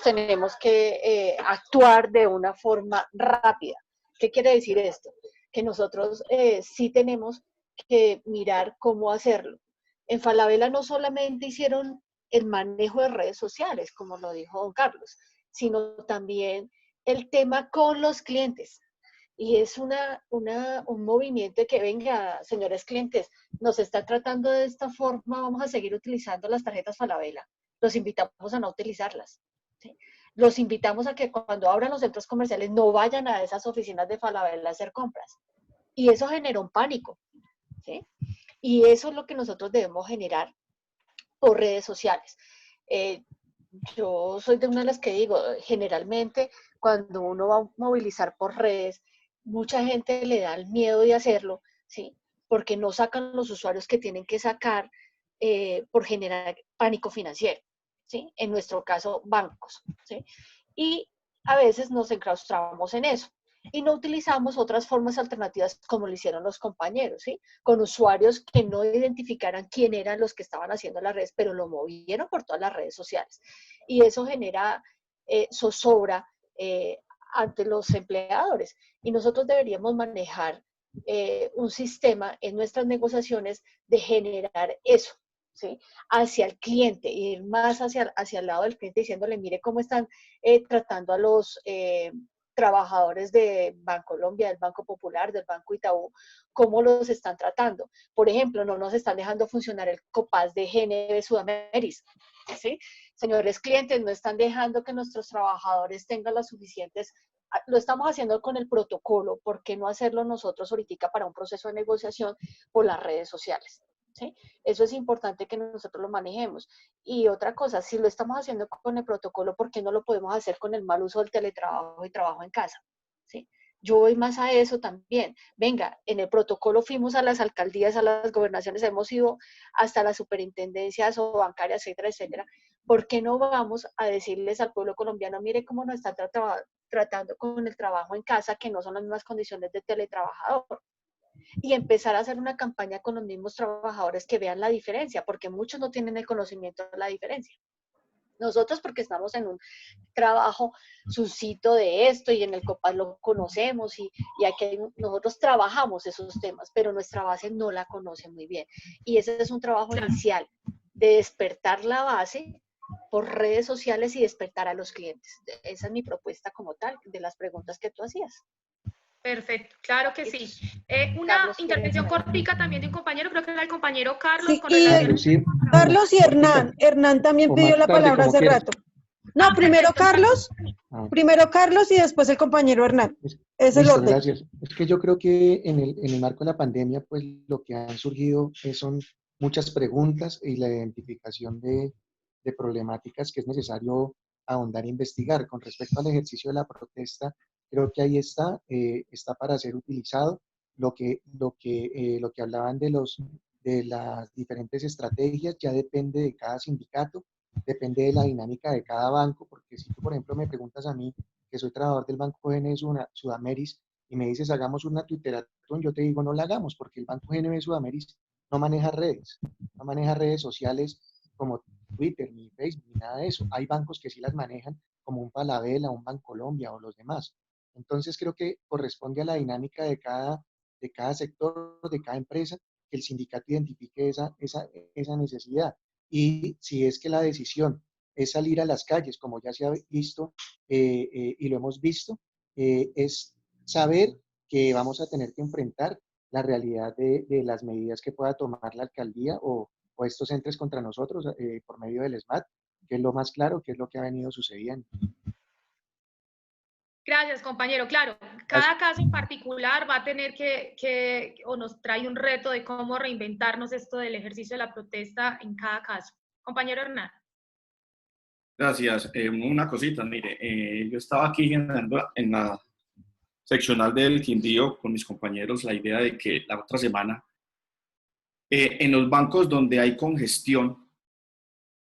tenemos que actuar de una forma rápida. ¿Qué quiere decir esto? Que nosotros sí tenemos que mirar cómo hacerlo. En Falabella no solamente hicieron el manejo de redes sociales, como lo dijo don Carlos, sino también el tema con los clientes. Y es un movimiento de que, venga, señores clientes, nos está tratando de esta forma, vamos a seguir utilizando las tarjetas Falabella. Los invitamos a no utilizarlas. ¿Sí? Los invitamos a que cuando abran los centros comerciales no vayan a esas oficinas de Falabella a hacer compras. Y eso generó un pánico. ¿Sí? Y eso es lo que nosotros debemos generar por redes sociales. Yo soy de una de las que digo, generalmente cuando uno va a movilizar por redes, mucha gente le da el miedo de hacerlo, ¿sí? Porque no sacan los usuarios que tienen que sacar por generar pánico financiero, ¿sí? En nuestro caso, bancos, ¿sí? Y a veces nos enclaustramos en eso y no utilizamos otras formas alternativas como lo hicieron los compañeros, ¿sí? Con usuarios que no identificaran quién eran los que estaban haciendo las redes, pero lo movieron por todas las redes sociales. Y eso genera zozobra ante los empleadores. Y nosotros deberíamos manejar un sistema en nuestras negociaciones de generar eso, ¿sí? Hacia el cliente, ir más hacia el lado del cliente diciéndole, mire cómo están tratando a los trabajadores de Bancolombia, del Banco Popular, del Banco Itaú, cómo los están tratando. Por ejemplo, no nos están dejando funcionar el COPAS de GNB Sudameris, ¿sí? Señores clientes, no están dejando que nuestros trabajadores tengan las suficientes, lo estamos haciendo con el protocolo, ¿por qué no hacerlo nosotros ahorita para un proceso de negociación por las redes sociales? ¿Sí? Eso es importante que nosotros lo manejemos. Y otra cosa, si lo estamos haciendo con el protocolo, ¿por qué no lo podemos hacer con el mal uso del teletrabajo y trabajo en casa? ¿Sí? Yo voy más a eso también. Venga, en el protocolo fuimos a las alcaldías, a las gobernaciones, hemos ido hasta las superintendencias o bancarias, etcétera, etcétera. ¿Por qué no vamos a decirles al pueblo colombiano, mire cómo nos está tratando con el trabajo en casa, que no son las mismas condiciones de teletrabajador? Y empezar a hacer una campaña con los mismos trabajadores que vean la diferencia, porque muchos no tienen el conocimiento de la diferencia. Nosotros porque estamos en un trabajo sucito de esto y en el COPAS lo conocemos y aquí nosotros trabajamos esos temas, pero nuestra base no la conoce muy bien. Y ese es un trabajo inicial de despertar la base por redes sociales y despertar a los clientes. Esa es mi propuesta como tal, de las preguntas que tú hacías. Perfecto, claro que sí. Una intervención cortica también de un compañero, creo que era el compañero Carlos. Sí, con y relación sí. Carlos y Hernán. Hernán también O pidió más la tarde, palabra como hace quieras. rato. No, primero Carlos, y después el compañero Hernán. Es el Listo, orden. gracias. Es que yo creo que en el marco de la pandemia, pues lo que han surgido son muchas preguntas y la identificación de problemáticas que es necesario ahondar e investigar. Con respecto al ejercicio de la protesta, creo que ahí está para ser utilizado. Lo que hablaban de las diferentes estrategias ya depende de cada sindicato, depende de la dinámica de cada banco, porque si tú, por ejemplo, me preguntas a mí, que soy trabajador del Banco GNB Sudameris, y me dices, hagamos una Twitterathon, yo te digo, no la hagamos, porque el Banco GNB Sudameris no maneja redes sociales como Twitter, ni Facebook, ni nada de eso. Hay bancos que sí las manejan, como un Falabella, un Bancolombia o los demás. Entonces creo que corresponde a la dinámica de cada sector, de cada empresa, que el sindicato identifique esa necesidad. Y si es que la decisión es salir a las calles, como ya se ha visto y lo hemos visto, es saber que vamos a tener que enfrentar la realidad de las medidas que pueda tomar la alcaldía o estos entes contra nosotros por medio del SMAT, que es lo más claro, que es lo que ha venido sucediendo. Gracias, compañero. Claro, cada caso en particular va a tener o nos trae un reto de cómo reinventarnos esto del ejercicio de la protesta en cada caso. Compañero Hernán. Gracias. Una cosita, mire, yo estaba aquí generando en la seccional del Quindío con mis compañeros la idea de que la otra semana, en los bancos donde hay congestión,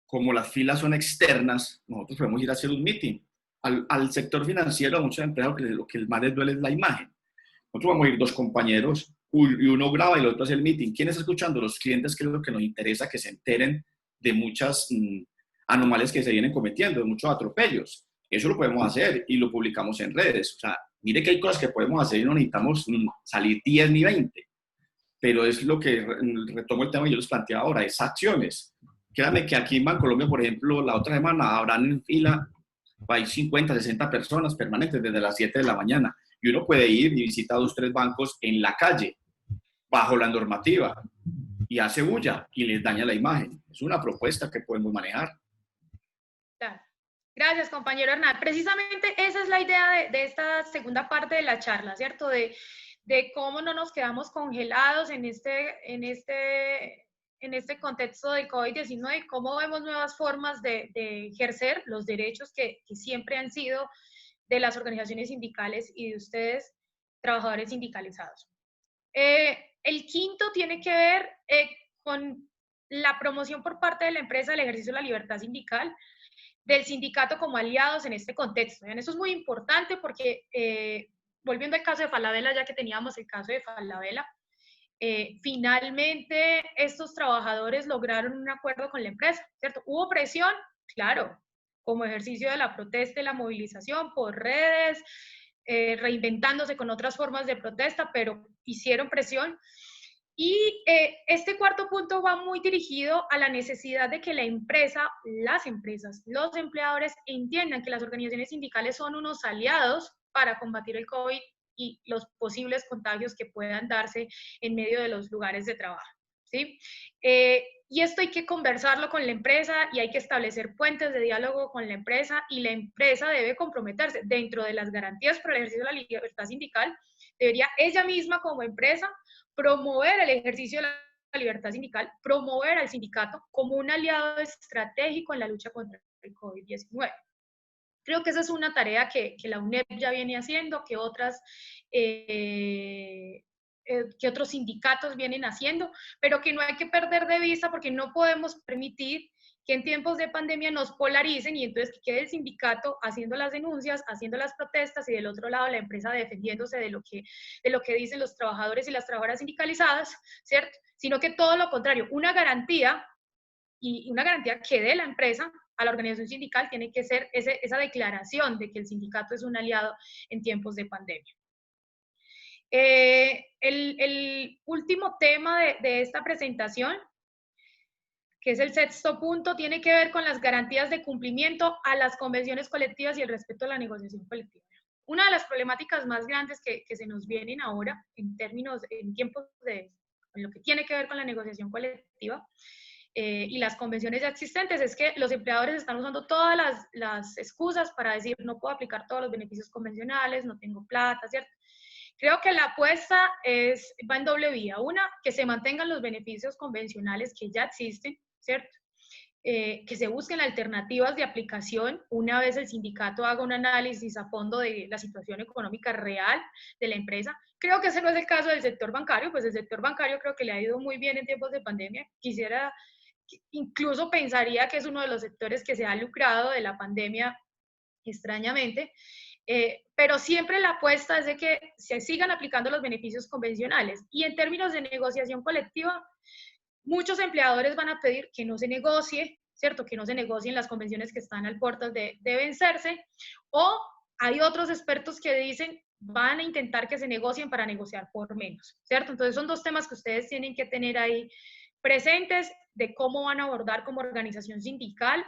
como las filas son externas, nosotros podemos ir a hacer un meeting. Al sector financiero, a muchos empleados, lo que más les duele es la imagen. Nosotros vamos a ir 2 compañeros, y uno graba y el otro hace el meeting. ¿Quién está escuchando? Los clientes, que es lo que nos interesa, que se enteren de muchas anomalias que se vienen cometiendo, de muchos atropellos. Eso lo podemos hacer y lo publicamos en redes. O sea, mire que hay cosas que podemos hacer y no necesitamos salir 10 ni 20. Pero es lo que retomo el tema que yo les planteaba ahora, es acciones. Créanme que aquí en Bancolombia, por ejemplo, la otra semana habrán en fila, hay 50, 60 personas permanentes desde las 7 de la mañana. Y uno puede ir y visitar 2, 3 bancos en la calle, bajo la normativa, y hace bulla y les daña la imagen. Es una propuesta que podemos manejar. Claro. Gracias, compañero Hernán. Precisamente esa es la idea de esta segunda parte de la charla, ¿cierto? De cómo no nos quedamos congelados en este contexto del COVID-19 y cómo vemos nuevas formas de ejercer los derechos que siempre han sido de las organizaciones sindicales y de ustedes, trabajadores sindicalizados. El quinto tiene que ver con la promoción por parte de la empresa del ejercicio de la libertad sindical, del sindicato como aliados en este contexto. Eso es muy importante porque, volviendo al caso de Falabella, ya que teníamos el caso de Falabella, finalmente estos trabajadores lograron un acuerdo con la empresa, ¿cierto? ¿Hubo presión? Claro, como ejercicio de la protesta y la movilización por redes, reinventándose con otras formas de protesta, pero hicieron presión. Y este cuarto punto va muy dirigido a la necesidad de que la empresa, las empresas, los empleadores entiendan que las organizaciones sindicales son unos aliados para combatir el COVID y los posibles contagios que puedan darse en medio de los lugares de trabajo, ¿sí? Y esto hay que conversarlo con la empresa y hay que establecer puentes de diálogo con la empresa y la empresa debe comprometerse dentro de las garantías para el ejercicio de la libertad sindical. Debería ella misma como empresa promover el ejercicio de la libertad sindical, promover al sindicato como un aliado estratégico en la lucha contra el COVID-19. Creo que esa es una tarea que la UNEP ya viene haciendo, que otros sindicatos vienen haciendo, pero que no hay que perder de vista porque no podemos permitir que en tiempos de pandemia nos polaricen y entonces que quede el sindicato haciendo las denuncias, haciendo las protestas y del otro lado la empresa defendiéndose de lo que dicen los trabajadores y las trabajadoras sindicalizadas, ¿cierto? Sino que todo lo contrario, una garantía y una garantía que dé la empresa a la organización sindical tiene que ser esa declaración de que el sindicato es un aliado en tiempos de pandemia. El último tema de esta presentación, que es el sexto punto, tiene que ver con las garantías de cumplimiento a las convenciones colectivas y el respeto a la negociación colectiva. Una de las problemáticas más grandes que se nos vienen ahora en tiempos en lo que tiene que ver con la negociación colectiva y las convenciones ya existentes es que los empleadores están usando todas las excusas para decir no puedo aplicar todos los beneficios convencionales, no tengo plata, ¿cierto? Creo que la apuesta va en doble vía. Una, que se mantengan los beneficios convencionales que ya existen, ¿cierto? Que se busquen alternativas de aplicación una vez el sindicato haga un análisis a fondo de la situación económica real de la empresa. Creo que ese no es el caso del sector bancario, pues el sector bancario creo que le ha ido muy bien en tiempos de pandemia. Incluso pensaría que es uno de los sectores que se ha lucrado de la pandemia, extrañamente. Pero siempre la apuesta es de que se sigan aplicando los beneficios convencionales. Y en términos de negociación colectiva, muchos empleadores van a pedir que no se negocie, ¿cierto? Que no se negocien las convenciones que están al puerto de vencerse. O hay otros expertos que dicen van a intentar que se negocien para negociar por menos, ¿cierto? Entonces son dos temas que ustedes tienen que tener ahí presentes de cómo van a abordar como organización sindical,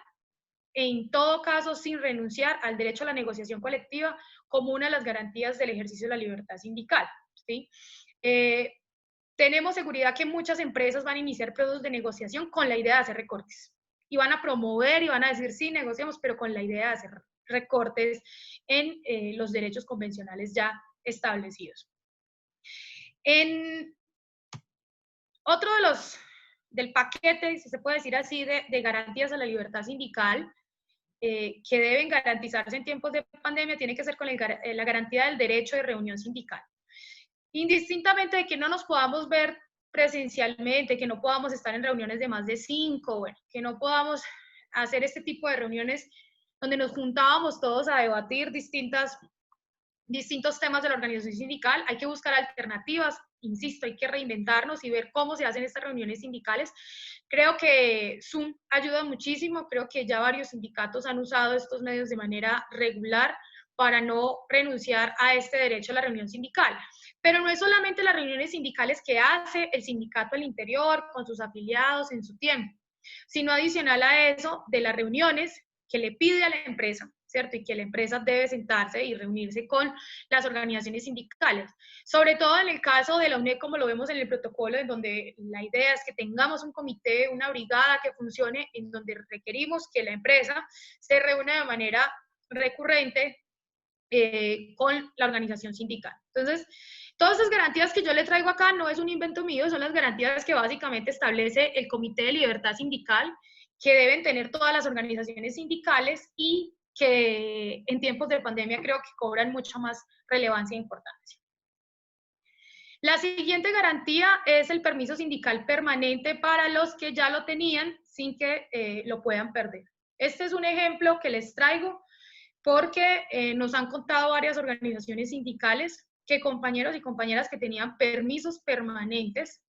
en todo caso sin renunciar al derecho a la negociación colectiva como una de las garantías del ejercicio de la libertad sindical. ¿sí? Tenemos seguridad que muchas empresas van a iniciar procesos de negociación con la idea de hacer recortes. Y van a promover y van a decir, sí, negociamos, pero con la idea de hacer recortes en los derechos convencionales ya establecidos. En otro del paquete, si se puede decir así, de garantías a la libertad sindical, que deben garantizarse en tiempos de pandemia, tiene que ser con la garantía del derecho de reunión sindical. Indistintamente de que no nos podamos ver presencialmente, que no podamos estar en reuniones de más de 5, bueno, que no podamos hacer este tipo de reuniones donde nos juntábamos todos a debatir distintos temas de la organización sindical, hay que buscar alternativas, insisto, hay que reinventarnos y ver cómo se hacen estas reuniones sindicales. Creo que Zoom ayuda muchísimo, creo que ya varios sindicatos han usado estos medios de manera regular para no renunciar a este derecho a la reunión sindical. Pero no es solamente las reuniones sindicales que hace el sindicato al interior con sus afiliados en su tiempo, sino adicional a eso, de las reuniones que le pide a la empresa, ¿cierto? Y que la empresa debe sentarse y reunirse con las organizaciones sindicales. Sobre todo en el caso de la UNED, como lo vemos en el protocolo, en donde la idea es que tengamos un comité, una brigada que funcione, en donde requerimos que la empresa se reúna de manera recurrente con la organización sindical. Entonces, todas esas garantías que yo le traigo acá no es un invento mío, son las garantías que básicamente establece el Comité de Libertad Sindical, que deben tener todas las organizaciones sindicales y que en tiempos de pandemia creo que cobran mucha más relevancia e importancia. La siguiente garantía es el permiso sindical permanente para los que ya lo tenían sin que lo puedan perder. Este es un ejemplo que les traigo porque nos han contado varias organizaciones sindicales que compañeros y compañeras que tenían permisos permanentes,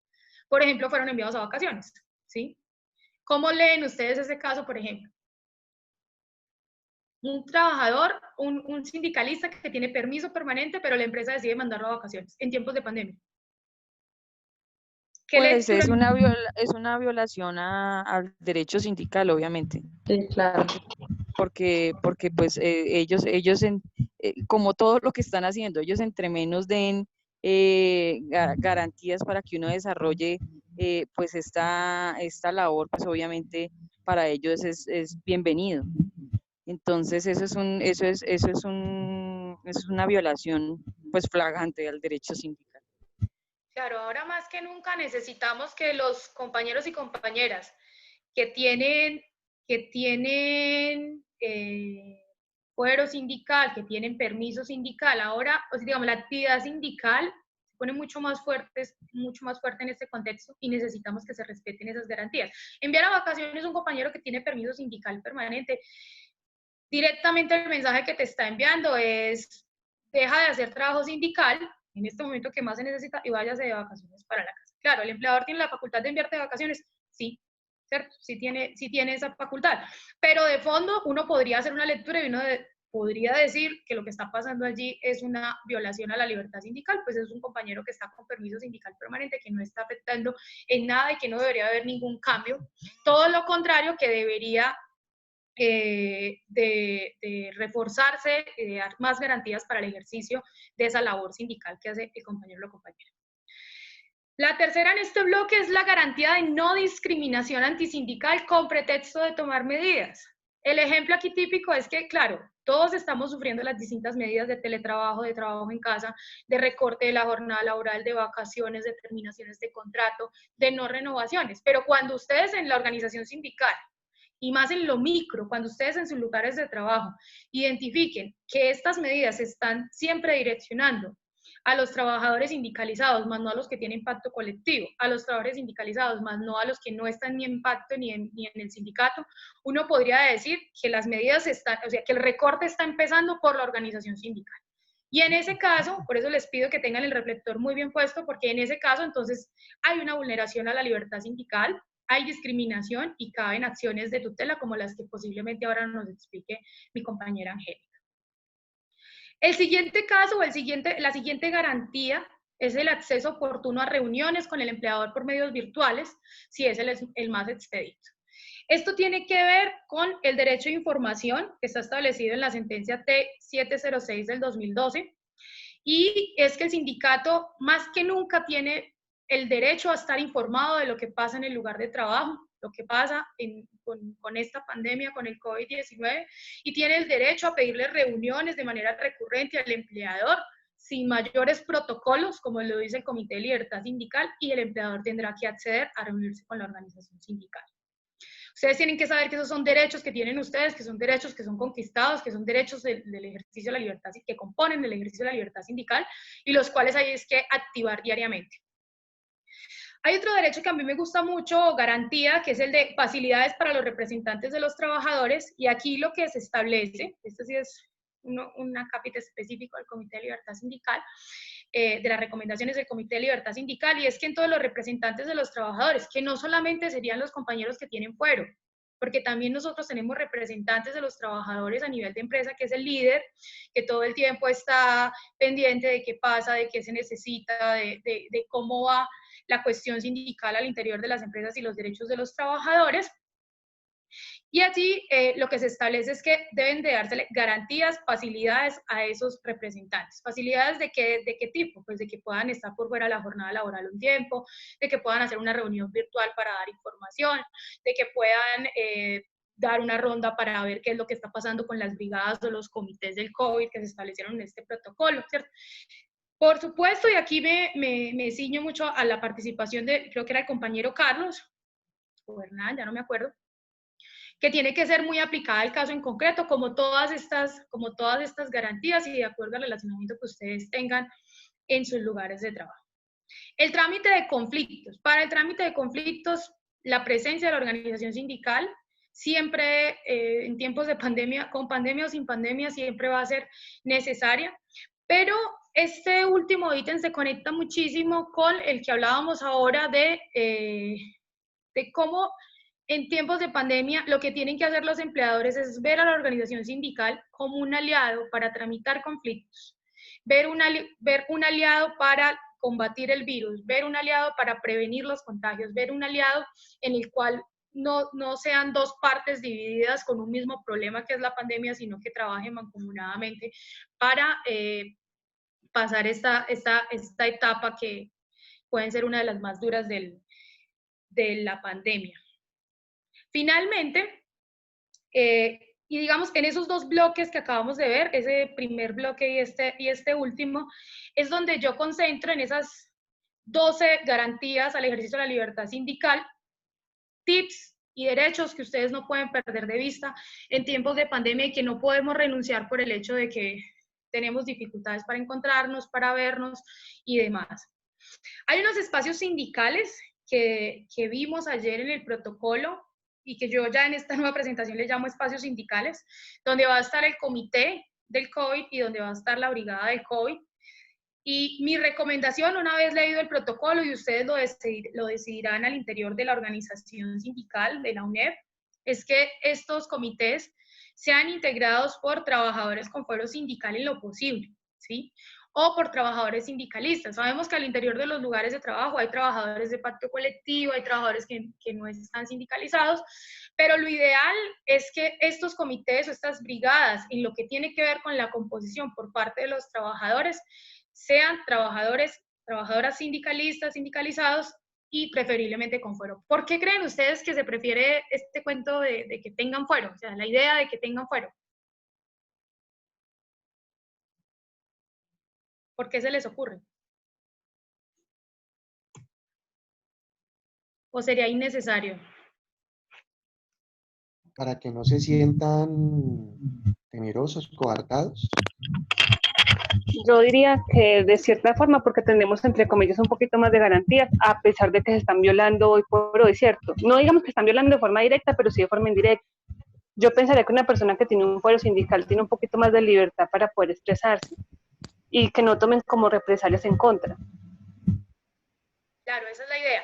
por ejemplo, fueron enviados a vacaciones, ¿sí? ¿Cómo leen ustedes ese caso, por ejemplo? Un trabajador, un sindicalista que tiene permiso permanente, pero la empresa decide mandarlo a vacaciones en tiempos de pandemia. Pues es una violación al derecho sindical, obviamente. Sí, claro. Porque pues ellos como todo lo que están haciendo, ellos entre menos den garantías para que uno desarrolle pues esta labor, pues obviamente para ellos es bienvenido. Entonces eso es una violación pues flagrante al derecho sindical. Claro, ahora más que nunca necesitamos que los compañeros y compañeras que tienen fuero sindical, que tienen permiso sindical, ahora, o sea, digamos, la actividad sindical se pone mucho más fuerte en este contexto y necesitamos que se respeten esas garantías. Enviar a vacaciones a un compañero que tiene permiso sindical permanente, directamente el mensaje que te está enviando es, deja de hacer trabajo sindical en este momento que más se necesita y váyase de vacaciones para la casa. Claro, ¿el empleador tiene la facultad de enviarte de vacaciones? Sí, ¿cierto? Sí tiene esa facultad. Pero de fondo uno podría hacer una lectura y uno podría decir que lo que está pasando allí es una violación a la libertad sindical, pues es un compañero que está con permiso sindical permanente, que no está afectando en nada y que no debería haber ningún cambio. Todo lo contrario, que debería de reforzarse, de dar más garantías para el ejercicio de esa labor sindical que hace el compañero o la compañera. La tercera en este bloque es la garantía de no discriminación antisindical con pretexto de tomar medidas. El ejemplo aquí típico es que, claro, todos estamos sufriendo las distintas medidas de teletrabajo, de trabajo en casa, de recorte de la jornada laboral, de vacaciones, de terminaciones de contrato, de no renovaciones, pero cuando ustedes en la organización sindical y más en lo micro, cuando ustedes en sus lugares de trabajo identifiquen que estas medidas están siempre direccionando a los trabajadores sindicalizados, más no a los que tienen pacto colectivo, a los trabajadores sindicalizados, más no a los que no están ni en pacto ni en el sindicato, uno podría decir que las medidas están, o sea, que el recorte está empezando por la organización sindical. Y en ese caso, por eso les pido que tengan el reflector muy bien puesto, porque en ese caso entonces hay una vulneración a la libertad sindical, hay discriminación y caben acciones de tutela como las que posiblemente ahora nos explique mi compañera Angélica. El siguiente caso o la siguiente garantía es el acceso oportuno a reuniones con el empleador por medios virtuales, si es el más expedito. Esto tiene que ver con el derecho de información que está establecido en la sentencia T706 del 2012 y es que el sindicato más que nunca tiene el derecho a estar informado de lo que pasa en el lugar de trabajo, lo que pasa con esta pandemia, con el COVID-19, y tiene el derecho a pedirle reuniones de manera recurrente al empleador sin mayores protocolos, como lo dice el Comité de Libertad Sindical, y el empleador tendrá que acceder a reunirse con la organización sindical. Ustedes tienen que saber que esos son derechos que tienen ustedes, que son derechos que son conquistados, que son derechos del ejercicio de la libertad, que componen el ejercicio de la libertad sindical, y los cuales hay es que activar diariamente. Hay otro derecho que a mí me gusta mucho, garantía, que es el de facilidades para los representantes de los trabajadores, y aquí lo que se establece, esto sí es un acápite específico del Comité de Libertad Sindical, de las recomendaciones del Comité de Libertad Sindical, y es que en todos los representantes de los trabajadores, que no solamente serían los compañeros que tienen fuero, porque también nosotros tenemos representantes de los trabajadores a nivel de empresa, que es el líder, que todo el tiempo está pendiente de qué pasa, de qué se necesita, de cómo va la cuestión sindical al interior de las empresas y los derechos de los trabajadores. Y allí lo que se establece es que deben de dársele garantías, facilidades a esos representantes. ¿Facilidades de qué tipo? Pues de que puedan estar por fuera de la jornada laboral un tiempo, de que puedan hacer una reunión virtual para dar información, de que puedan dar una ronda para ver qué es lo que está pasando con las brigadas o los comités del COVID que se establecieron en este protocolo, ¿cierto? Por supuesto, y aquí me ciño mucho a la participación de, creo que era el compañero Carlos, o Hernán, ya no me acuerdo, que tiene que ser muy aplicada al caso en concreto, como todas estas garantías y de acuerdo al relacionamiento que ustedes tengan en sus lugares de trabajo. El trámite de conflictos. Para el trámite de conflictos, la presencia de la organización sindical siempre, en tiempos de pandemia, con pandemia o sin pandemia, siempre va a ser necesaria, pero este último ítem se conecta muchísimo con el que hablábamos ahora de cómo en tiempos de pandemia lo que tienen que hacer los empleadores es ver a la organización sindical como un aliado para tramitar conflictos, ver un aliado para combatir el virus, ver un aliado para prevenir los contagios, ver un aliado en el cual no sean dos partes divididas con un mismo problema que es la pandemia, sino que trabajen mancomunadamente para pasar esta etapa que puede ser una de las más duras de la pandemia. Finalmente, y digamos en esos dos bloques que acabamos de ver, ese primer bloque y este último, es donde yo concentro en esas 12 garantías al ejercicio de la libertad sindical, tips y derechos que ustedes no pueden perder de vista en tiempos de pandemia y que no podemos renunciar por el hecho de que tenemos dificultades para encontrarnos, para vernos y demás. Hay unos espacios sindicales que vimos ayer en el protocolo y que yo ya en esta nueva presentación le llamo espacios sindicales, donde va a estar el comité del COVID y donde va a estar la brigada del COVID. Y mi recomendación, una vez leído el protocolo y ustedes lo decidirán al interior de la organización sindical de la UNED, es que estos comités sean integrados por trabajadores con fuero sindical en lo posible, ¿sí? O por trabajadores sindicalistas. Sabemos que al interior de los lugares de trabajo hay trabajadores de pacto colectivo, hay trabajadores que no están sindicalizados, pero lo ideal es que estos comités o estas brigadas, en lo que tiene que ver con la composición por parte de los trabajadores, sean trabajadoras sindicalistas, sindicalizados y preferiblemente con fuero. ¿Por qué creen ustedes que se prefiere este cuento de que tengan fuero? O sea, la idea de que tengan fuero. ¿Por qué se les ocurre? ¿O sería innecesario? Para que no se sientan temerosos, coartados. Yo diría que de cierta forma, porque tenemos entre comillas un poquito más de garantías, a pesar de que se están violando hoy por hoy, ¿cierto? No digamos que están violando de forma directa, pero sí de forma indirecta. Yo pensaría que una persona que tiene un fuero sindical tiene un poquito más de libertad para poder expresarse y que no tomen como represalias en contra. Claro, esa es la idea.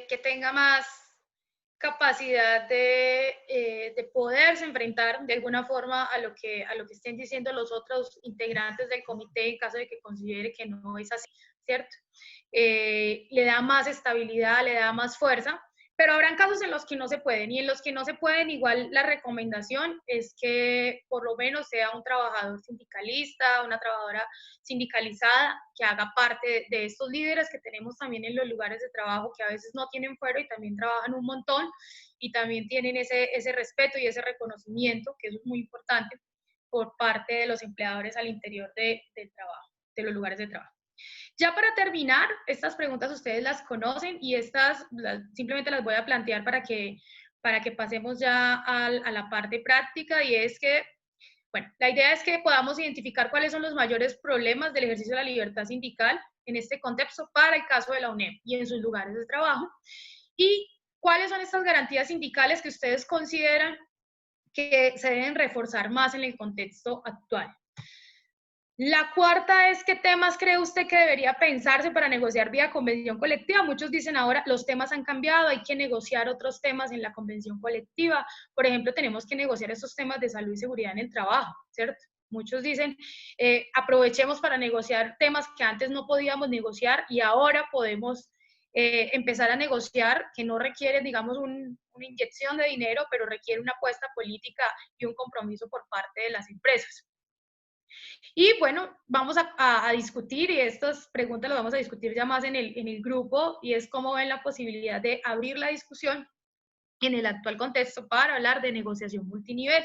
Que tenga más capacidad de poderse enfrentar de alguna forma a lo que estén diciendo los otros integrantes del comité en caso de que considere que no es así, ¿cierto? Le da más estabilidad, le da más fuerza, pero habrán casos en los que no se pueden, y en los que no se pueden, igual la recomendación es que por lo menos sea un trabajador sindicalista, una trabajadora sindicalizada, que haga parte de estos líderes que tenemos también en los lugares de trabajo, que a veces no tienen fuero y también trabajan un montón, y también tienen ese respeto y ese reconocimiento, que eso es muy importante, por parte de los empleadores al interior del trabajo, de los lugares de trabajo. Ya para terminar, estas preguntas ustedes las conocen y simplemente las voy a plantear para que pasemos ya a la parte práctica, y es que, bueno, la idea es que podamos identificar cuáles son los mayores problemas del ejercicio de la libertad sindical en este contexto para el caso de la UNEP y en sus lugares de trabajo, y cuáles son estas garantías sindicales que ustedes consideran que se deben reforzar más en el contexto actual. La cuarta es, ¿qué temas cree usted que debería pensarse para negociar vía convención colectiva? Muchos dicen ahora, los temas han cambiado, hay que negociar otros temas en la convención colectiva. Por ejemplo, tenemos que negociar esos temas de salud y seguridad en el trabajo, ¿cierto? Muchos dicen, aprovechemos para negociar temas que antes no podíamos negociar y ahora podemos empezar a negociar, que no requiere, digamos, una inyección de dinero, pero requiere una apuesta política y un compromiso por parte de las empresas. Y bueno, vamos a discutir, y estas preguntas las vamos a discutir ya más en el grupo, y es cómo ven la posibilidad de abrir la discusión en el actual contexto para hablar de negociación multinivel,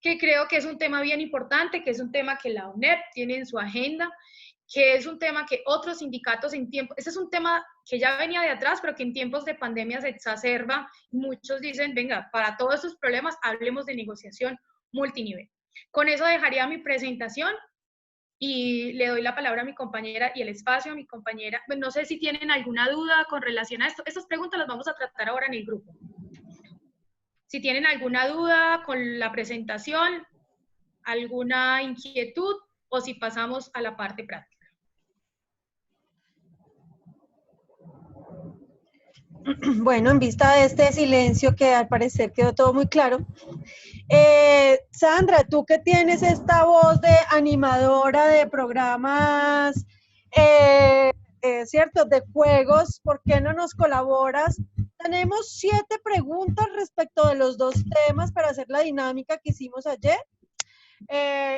que creo que es un tema bien importante, que es un tema que la UNEP tiene en su agenda, que es un tema que otros sindicatos ese es un tema que ya venía de atrás, pero que en tiempos de pandemia se exacerba. Muchos dicen, venga, para todos estos problemas hablemos de negociación multinivel. Con eso dejaría mi presentación y le doy la palabra a mi compañera y el espacio a mi compañera. No sé si tienen alguna duda con relación a esto. Estas preguntas las vamos a tratar ahora en el grupo. Si tienen alguna duda con la presentación, alguna inquietud, o si pasamos a la parte práctica. Bueno, en vista de este silencio que al parecer quedó todo muy claro, Sandra, tú que tienes esta voz de animadora de programas, ¿cierto?, de juegos, ¿por qué no nos colaboras? Tenemos 7 preguntas respecto de los 2 temas para hacer la dinámica que hicimos ayer.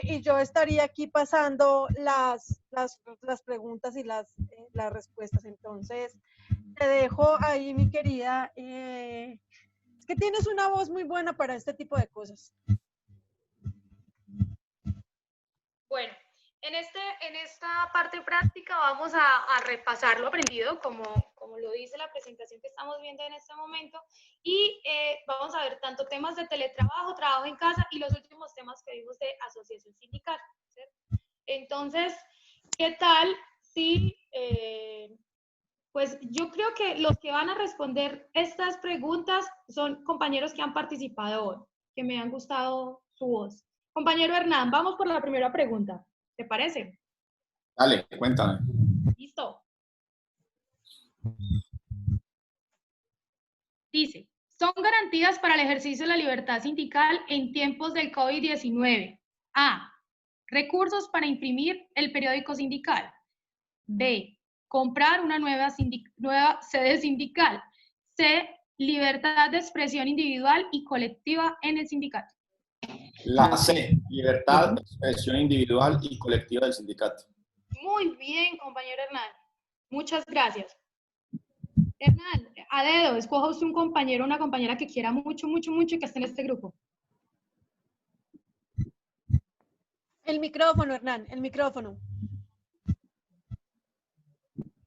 Y yo estaría aquí pasando las preguntas y las respuestas. Entonces, te dejo ahí, mi querida. Es que tienes una voz muy buena para este tipo de cosas. Bueno, en esta parte práctica vamos a repasar lo aprendido, como lo dice la presentación que estamos viendo en este momento, y vamos a ver tanto temas de teletrabajo, trabajo en casa, y los últimos temas que vimos de asociación sindical, ¿cierto? Entonces, ¿qué tal si, pues yo creo que los que van a responder estas preguntas son compañeros que han participado hoy, que me han gustado su voz. Compañero Hernán, vamos por la primera pregunta. ¿Te parece? Dale, cuéntame. Listo. Dice, son garantías para el ejercicio de la libertad sindical en tiempos del COVID-19. A. Recursos para imprimir el periódico sindical. B. Comprar una nueva sede sindical. C. Libertad de expresión individual y colectiva en el sindicato. La C, libertad de expresión individual y colectiva del sindicato. Muy bien, compañero Hernán. Muchas gracias. Hernán, a dedo, escoja usted un compañero o una compañera que quiera mucho, mucho, mucho y que esté en este grupo. El micrófono, Hernán, el micrófono.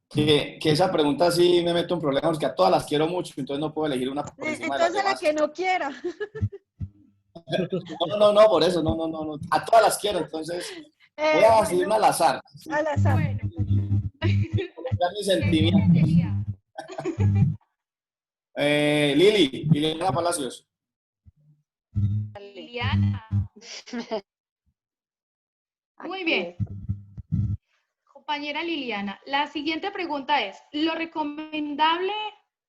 Que esa pregunta sí me meto en problemas porque a todas las quiero mucho, entonces no puedo elegir una por encima de las Entonces a la demás. que no quiera. No, por eso, no. A todas las quiero, entonces voy a decidirme al azar. Al azar. Bueno. Colocar mis sentimientos. Liliana Palacios. Liliana. Muy bien. Compañera Liliana, la siguiente pregunta es, ¿lo recomendable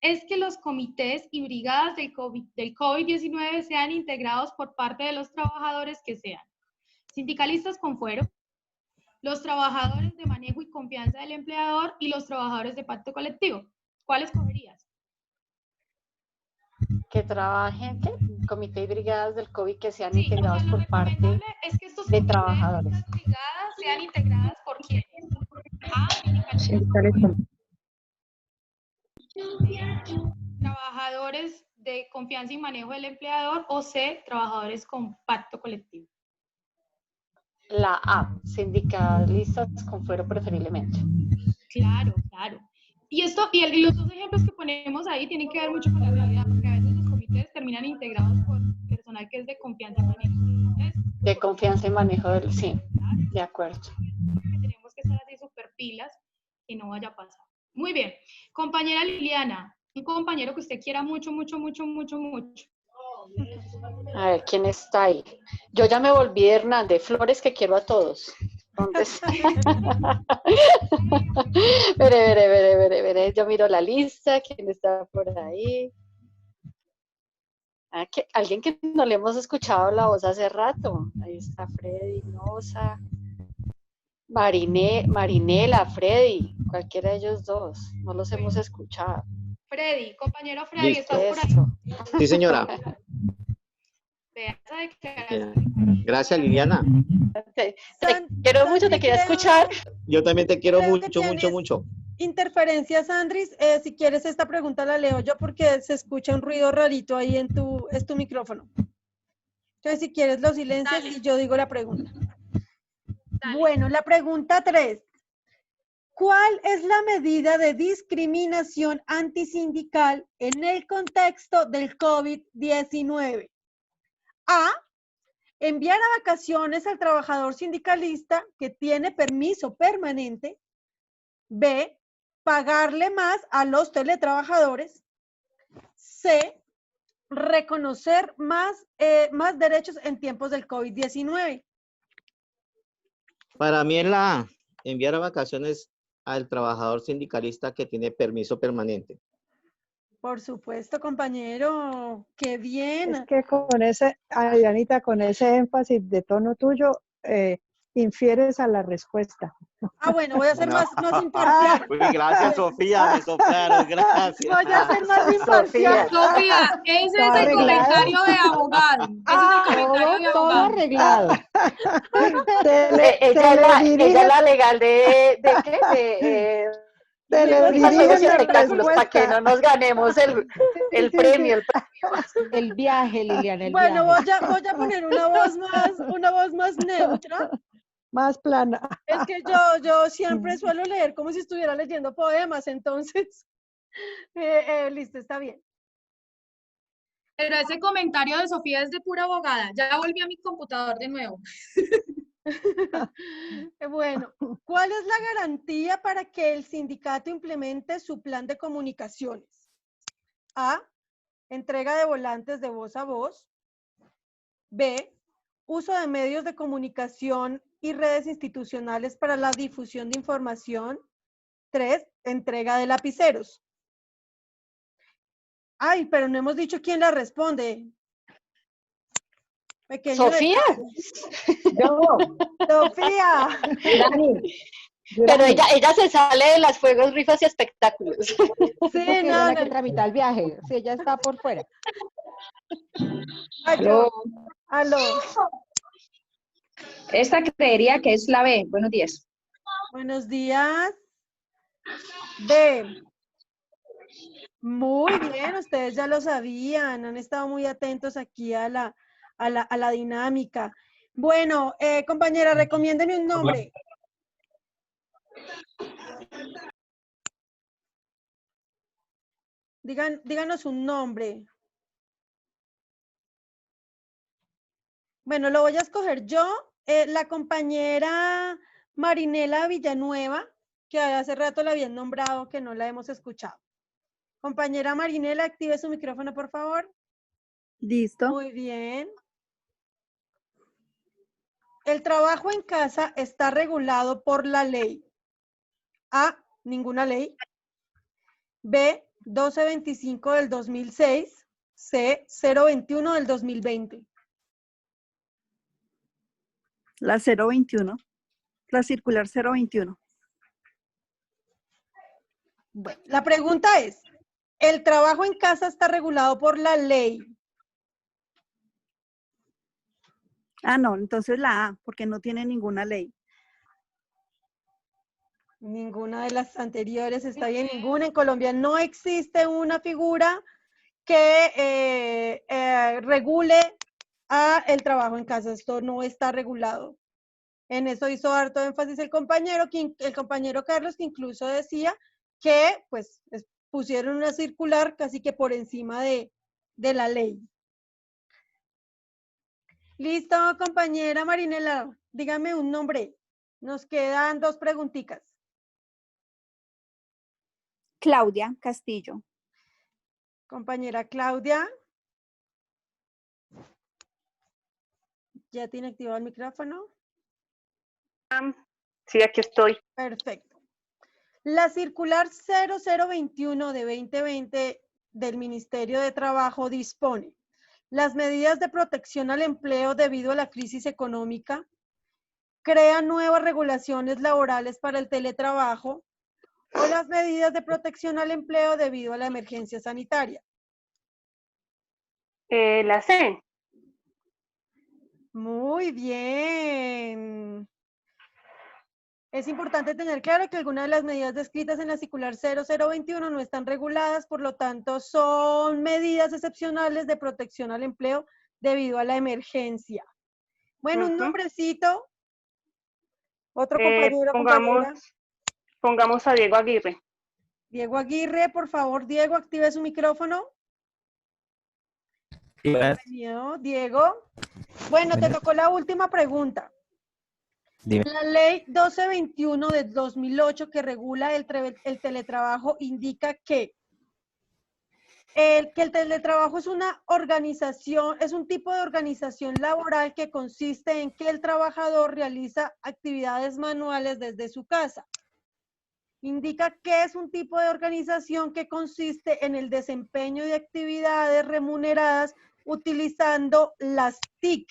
es que los comités y brigadas del COVID-19 sean integrados por parte de los trabajadores que sean sindicalistas con fuero, los trabajadores de manejo y confianza del empleador y los trabajadores de pacto colectivo? ¿Cuál escogerías? que trabajen, ¿qué? Comité y brigadas del COVID que sean Sí, integrados o sea, lo por parte recomendable es que estos de comités, trabajadores. estas brigadas sean integradas por quién. Sindicales con- Trabajadores de confianza y manejo del empleador, o C, trabajadores con pacto colectivo. La A, sindicalistas con fuero preferiblemente. Claro, claro. Y esto, y los dos ejemplos que ponemos ahí tienen que ver mucho con la realidad, porque a veces los comités terminan integrados por personal que es de confianza y manejo del estrés. De confianza y manejo del, sí, de acuerdo. Que tenemos que estar así súper pilas que no vaya a pasar. Muy bien. Compañera Liliana, un compañero que usted quiera mucho, mucho, mucho, mucho, mucho. A ver, ¿quién está ahí? Yo ya me volví de Hernández Flores, que quiero a todos. ¿Dónde está? Veré. Yo miro la lista, ¿quién está por ahí? Ah, alguien que no le hemos escuchado la voz hace rato. Ahí está Freddy, Nosa, Marinela, Freddy, cualquiera de ellos dos. No los hemos escuchado. Freddy, compañero Freddy, Listo. ¿estás por ahí? Sí, señora. Vea esa declaración. Gracias, Liliana. Te quiero mucho, te quiero escuchar. Yo también te quiero Creo que mucho, mucho, tienes mucho. interferencias, Andris. Si quieres esta pregunta la leo yo porque se escucha un ruido rarito ahí en tu micrófono. Entonces, si quieres lo silencias y yo digo la pregunta. Bueno, la pregunta 3. ¿Cuál es la medida de discriminación antisindical en el contexto del COVID-19? A. Enviar a vacaciones al trabajador sindicalista que tiene permiso permanente. B. Pagarle más a los teletrabajadores. C. Reconocer más derechos en tiempos del COVID-19. Para mí es la A, enviar a vacaciones al trabajador sindicalista que tiene permiso permanente. Por supuesto, compañero. ¡Qué bien! Es que con ese, Adrianita, con ese énfasis de tono tuyo, infieres a la respuesta. Ah, bueno, voy a ser No. más imparcial. Uy, gracias, Sofía, me soplaron, gracias. Voy a ser más imparcial. Sofía, ese ¿Todo es el arreglado? comentario de abogado. Ese es el comentario de Todo abogado. arreglado. Ella es la legal de ¿qué? Se le Rifas, dirige juegos y la espectáculos para que respuesta. no nos ganemos el premio. El viaje, Liliana, el Bueno, viaje. voy a poner una voz más neutra. Más plana. Es que yo siempre suelo leer como si estuviera leyendo poemas, entonces, listo, está bien. Pero ese comentario de Sofía es de pura abogada. Ya volví a mi computador de nuevo. Bueno, ¿cuál es la garantía para que el sindicato implemente su plan de comunicaciones? A. Entrega de volantes de voz a voz. B. Uso de medios de comunicación y redes institucionales para la difusión de información. 3. Entrega de lapiceros. Ay, pero no hemos dicho quién la responde. Pequeño ¿Sofía? Yo. Sofía. Dani. Pero ella se sale de las juegos, rifas y espectáculos. Sí, Porque ella es la que tramita el viaje. Si ella está por fuera. Aló. Aló. Esta creería que es la B. Buenos días. Buenos días. B. Muy bien, ustedes ya lo sabían, han estado muy atentos aquí a la dinámica. Bueno, compañera, recomiéndeme un nombre. Díganos un nombre. Bueno, lo voy a escoger yo, la compañera Marinela Villanueva, que hace rato la habían nombrado, que no la hemos escuchado. Compañera Marinela, active su micrófono, por favor. Listo. Muy bien. El trabajo en casa está regulado por la ley. A, ninguna ley. B, 1225 del 2006. C, 021 del 2020. La 021. La circular 021. Bueno, la pregunta es, El trabajo en casa está regulado por la ley. Ah, no, entonces la A, porque no tiene ninguna ley. Ninguna de las anteriores está bien, ninguna. En Colombia no existe una figura que regule el trabajo en casa. Esto no está regulado. En eso hizo harto énfasis el compañero Carlos, que incluso decía que pues pusieron una circular casi que por encima de la ley. Listo, compañera Marinela, dígame un nombre. Nos quedan 2 preguntitas. Claudia Castillo. Compañera Claudia. ¿Ya tiene activado el micrófono? Sí, aquí estoy. Perfecto. La circular 0021 de 2020 del Ministerio de Trabajo dispone las medidas de protección al empleo debido a la crisis económica, crea nuevas regulaciones laborales para el teletrabajo o las medidas de protección al empleo debido a la emergencia sanitaria. La C. Muy bien. Es importante tener claro que algunas de las medidas descritas en la circular 0021 no están reguladas, por lo tanto son medidas excepcionales de protección al empleo debido a la emergencia. Bueno, un nombrecito. Otro compañero, compañera. Pongamos a Diego Aguirre. Diego Aguirre, por favor, Diego, active su micrófono. Bienvenido, Diego. Bueno, te tocó la última pregunta. Dime. La ley 1221 de 2008 que regula el teletrabajo indica que el teletrabajo es una organización, es un tipo de organización laboral que consiste en que el trabajador realiza actividades manuales desde su casa. Indica que es un tipo de organización que consiste en el desempeño de actividades remuneradas utilizando las TIC.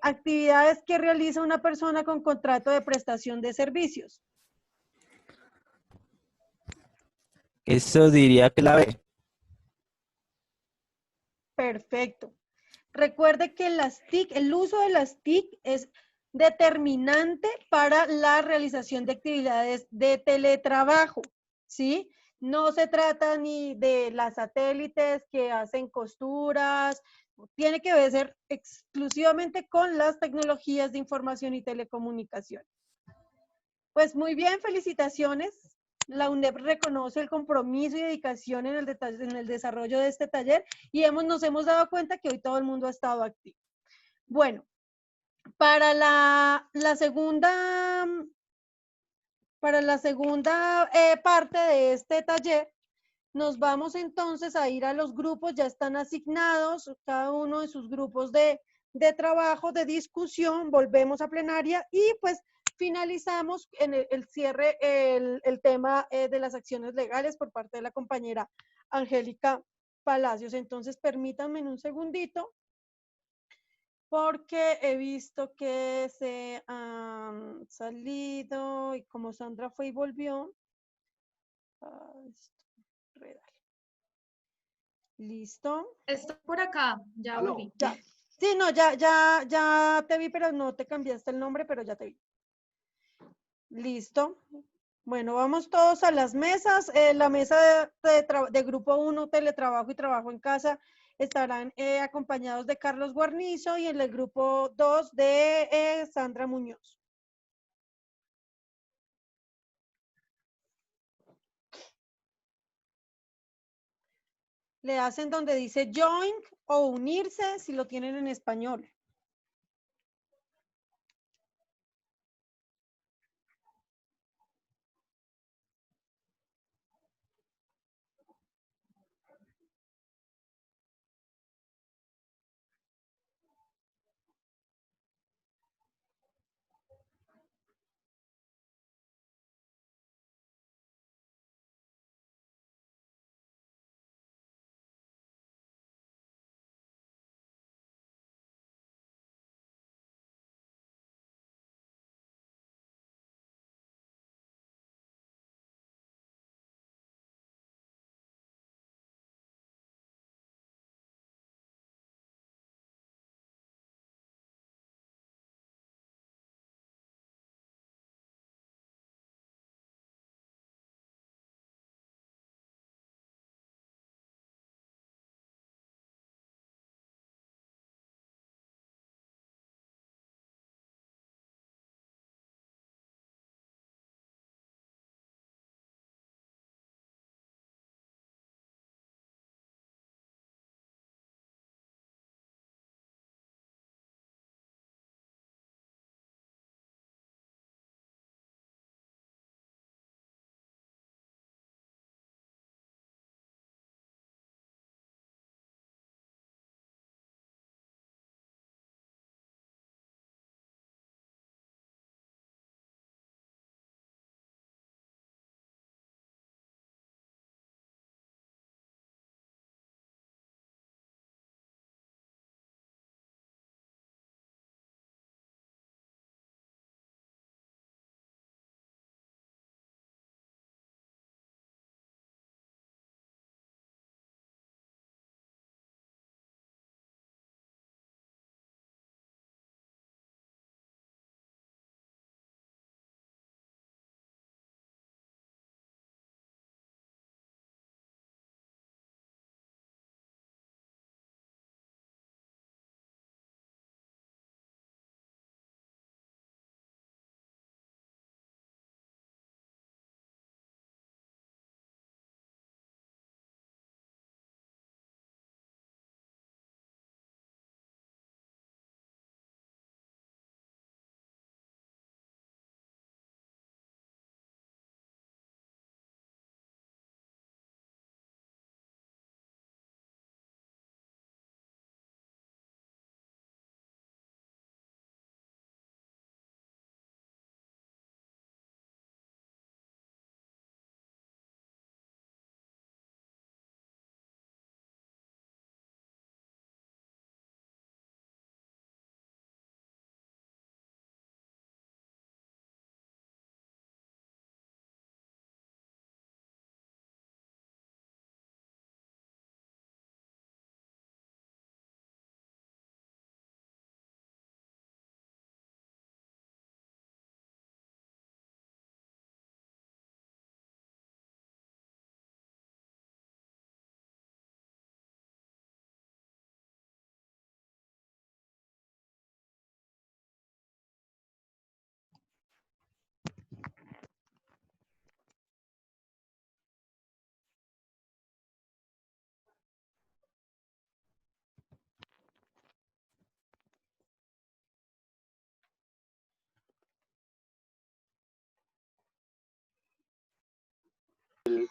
Actividades que realiza una persona con contrato de prestación de servicios. Eso diría que la B. Perfecto. Recuerde que las TIC, el uso de las TIC es determinante para la realización de actividades de teletrabajo, ¿sí? No se trata ni de las satélites que hacen costuras, tiene que ver exclusivamente con las tecnologías de información y telecomunicación. Pues muy bien, felicitaciones. La UNEP reconoce el compromiso y dedicación en el desarrollo de este taller y nos hemos dado cuenta que hoy todo el mundo ha estado activo. Bueno, para la segunda parte de este taller, nos vamos entonces a ir a los grupos, ya están asignados, cada uno de sus grupos de trabajo, de discusión, volvemos a plenaria y pues finalizamos en el cierre, el tema de las acciones legales por parte de la compañera Angélica Palacios. Entonces, permítanme un segundito, porque he visto que se han salido y como Sandra fue y volvió. Listo. Estoy por acá, ya volví. Ya. Sí, no, ya te vi, pero no te cambiaste el nombre, pero ya te vi. Listo. Bueno, vamos todos a las mesas. La mesa de grupo 1, teletrabajo y trabajo en casa, estarán acompañados de Carlos Guarnizo y en el grupo 2 de Sandra Muñoz. Le hacen donde dice join o unirse si lo tienen en español.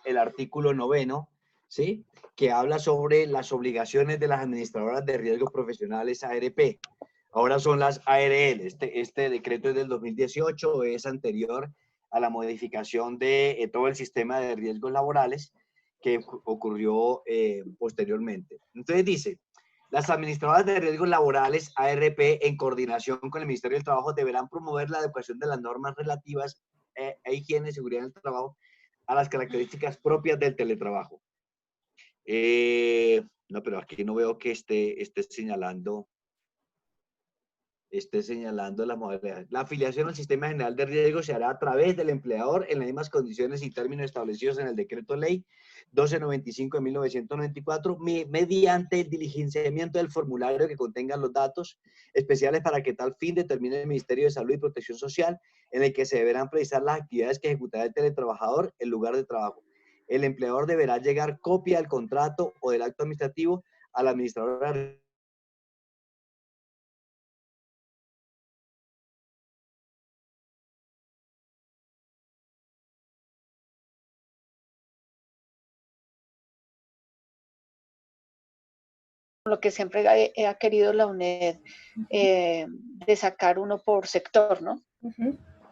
el artículo 9, ¿sí? Que habla sobre las obligaciones de las administradoras de riesgos profesionales ARP. Ahora son las ARL. Este decreto es del 2018, es anterior a la modificación de todo el sistema de riesgos laborales que ocurrió posteriormente. Entonces dice, las administradoras de riesgos laborales, ARP, en coordinación con el Ministerio del Trabajo, deberán promover la adecuación de las normas relativas a higiene y seguridad en el trabajo a las características propias del teletrabajo. No, pero aquí no veo que esté señalando la modalidad. La afiliación al Sistema General de Riesgo se hará a través del empleador en las mismas condiciones y términos establecidos en el Decreto Ley 1295 de 1994, mediante el diligenciamiento del formulario que contenga los datos especiales para que tal fin determine el Ministerio de Salud y Protección Social, en el que se deberán precisar las actividades que ejecutará el teletrabajador en lugar de trabajo. El empleador deberá llegar copia del contrato o del acto administrativo al administrador. Lo que siempre ha querido la UNED, de sacar uno por sector, ¿no?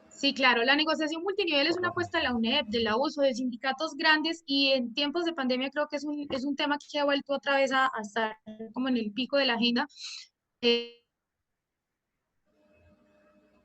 Sí, claro, la negociación multinivel es una apuesta de la UNED, de la USO, de sindicatos grandes, y en tiempos de pandemia creo que es un tema que ha vuelto otra vez a estar como en el pico de la agenda,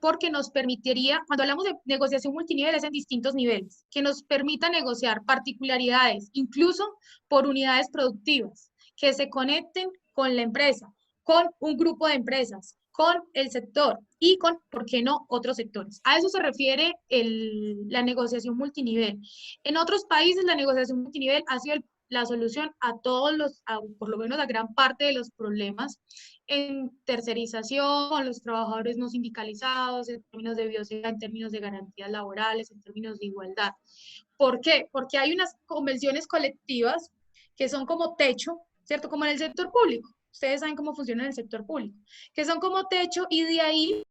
porque nos permitiría, cuando hablamos de negociación multinivel, es en distintos niveles, que nos permita negociar particularidades, incluso por unidades productivas, que se conecten con la empresa, con un grupo de empresas, con el sector y con, ¿por qué no?, otros sectores. A eso se refiere la negociación multinivel. En otros países, la negociación multinivel ha sido la solución a todos por lo menos a gran parte de los problemas en tercerización, los trabajadores no sindicalizados, en términos de bioseguridad, en términos de garantías laborales, en términos de igualdad. ¿Por qué? Porque hay unas convenciones colectivas que son como techo, ¿cierto? Como en el sector público. Ustedes saben cómo funciona en el sector público, que son como techo y de ahí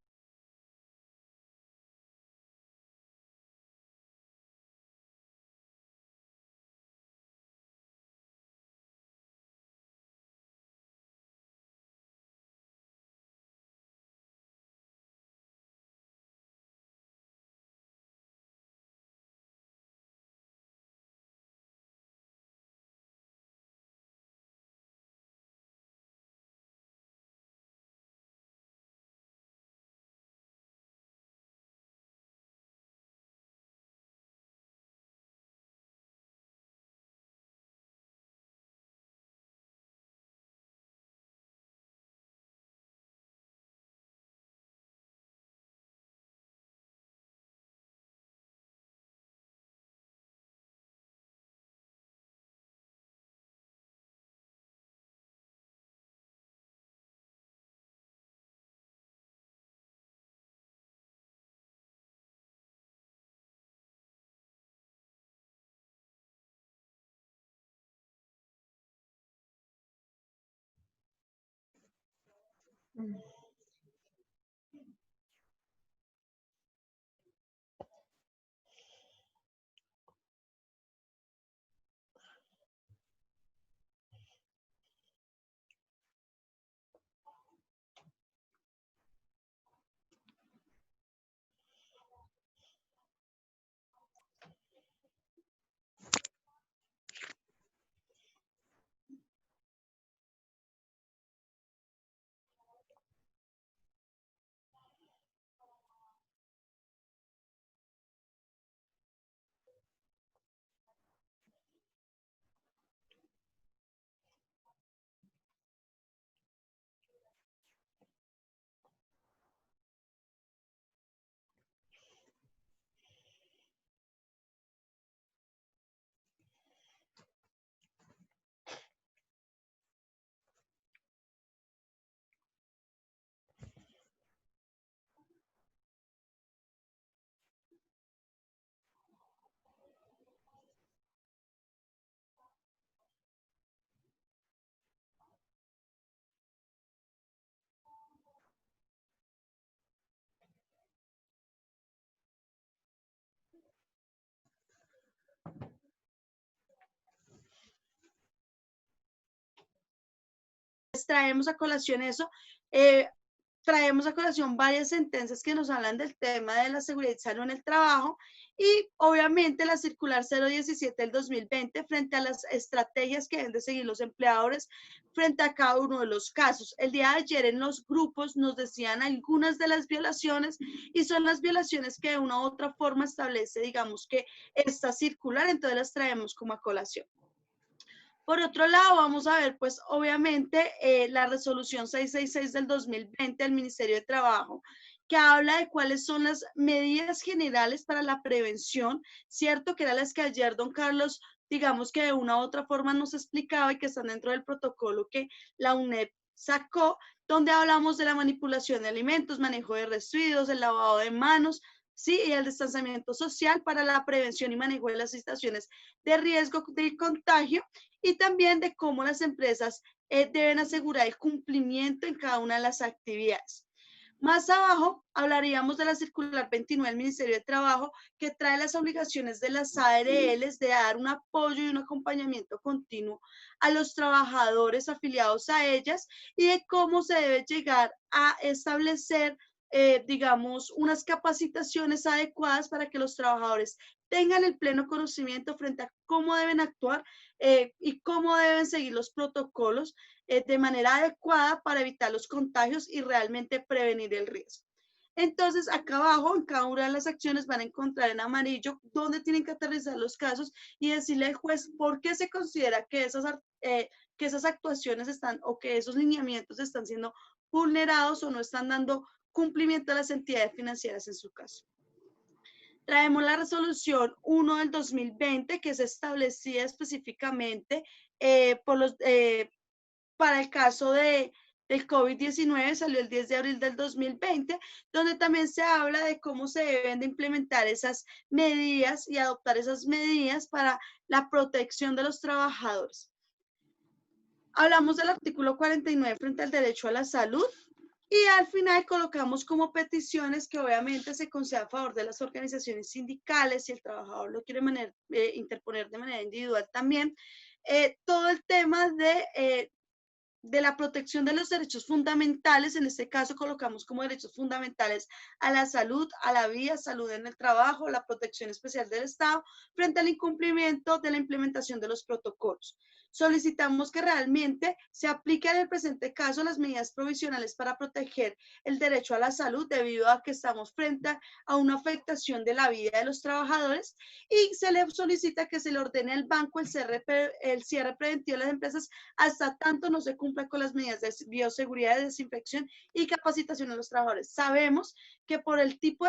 traemos a colación eso. Traemos a colación varias sentencias que nos hablan del tema de la seguridad y salud en el trabajo y obviamente la circular 017 del 2020 frente a las estrategias que deben de seguir los empleadores frente a cada uno de los casos. El día de ayer en los grupos nos decían algunas de las violaciones y son las violaciones que de una u otra forma establece, digamos, que esta circular, entonces las traemos como a colación. Por otro lado, vamos a ver, pues, obviamente, la resolución 666 del 2020 del Ministerio de Trabajo, que habla de cuáles son las medidas generales para la prevención, ¿cierto? Que eran las que ayer don Carlos, digamos que de una u otra forma nos explicaba y que están dentro del protocolo que la UNED sacó, donde hablamos de la manipulación de alimentos, manejo de residuos, el lavado de manos, ¿sí? Y el distanciamiento social para la prevención y manejo de las situaciones de riesgo de contagio y también de cómo las empresas deben asegurar el cumplimiento en cada una de las actividades. Más abajo hablaríamos de la circular 29 del Ministerio de Trabajo que trae las obligaciones de las ARLs de dar un apoyo y un acompañamiento continuo a los trabajadores afiliados a ellas y de cómo se debe llegar a establecer digamos, unas capacitaciones adecuadas para que los trabajadores tengan el pleno conocimiento frente a cómo deben actuar y cómo deben seguir los protocolos de manera adecuada para evitar los contagios y realmente prevenir el riesgo. Entonces, acá abajo, en cada una de las acciones van a encontrar en amarillo dónde tienen que aterrizar los casos y decirle al juez por qué se considera que esas actuaciones están o que esos lineamientos están siendo vulnerados o no están dando cumplimiento a las entidades financieras en su caso. Traemos la resolución 1 del 2020 que se establecía específicamente para el caso del COVID-19, salió el 10 de abril del 2020, donde también se habla de cómo se deben de implementar esas medidas y adoptar esas medidas para la protección de los trabajadores. Hablamos del artículo 49 frente al derecho a la salud. Y al final colocamos como peticiones que obviamente se concede a favor de las organizaciones sindicales, si el trabajador lo quiere interponer de manera individual también, todo el tema de la protección de los derechos fundamentales, en este caso colocamos como derechos fundamentales a la salud, a la vida, salud en el trabajo, la protección especial del Estado, frente al incumplimiento de la implementación de los protocolos. Solicitamos que realmente se apliquen en el presente caso las medidas provisionales para proteger el derecho a la salud debido a que estamos frente a una afectación de la vida de los trabajadores y se le solicita que se le ordene al banco el cierre preventivo de las empresas hasta tanto no se cumpla con las medidas de bioseguridad, de desinfección y capacitación de los trabajadores. Sabemos que por el tipo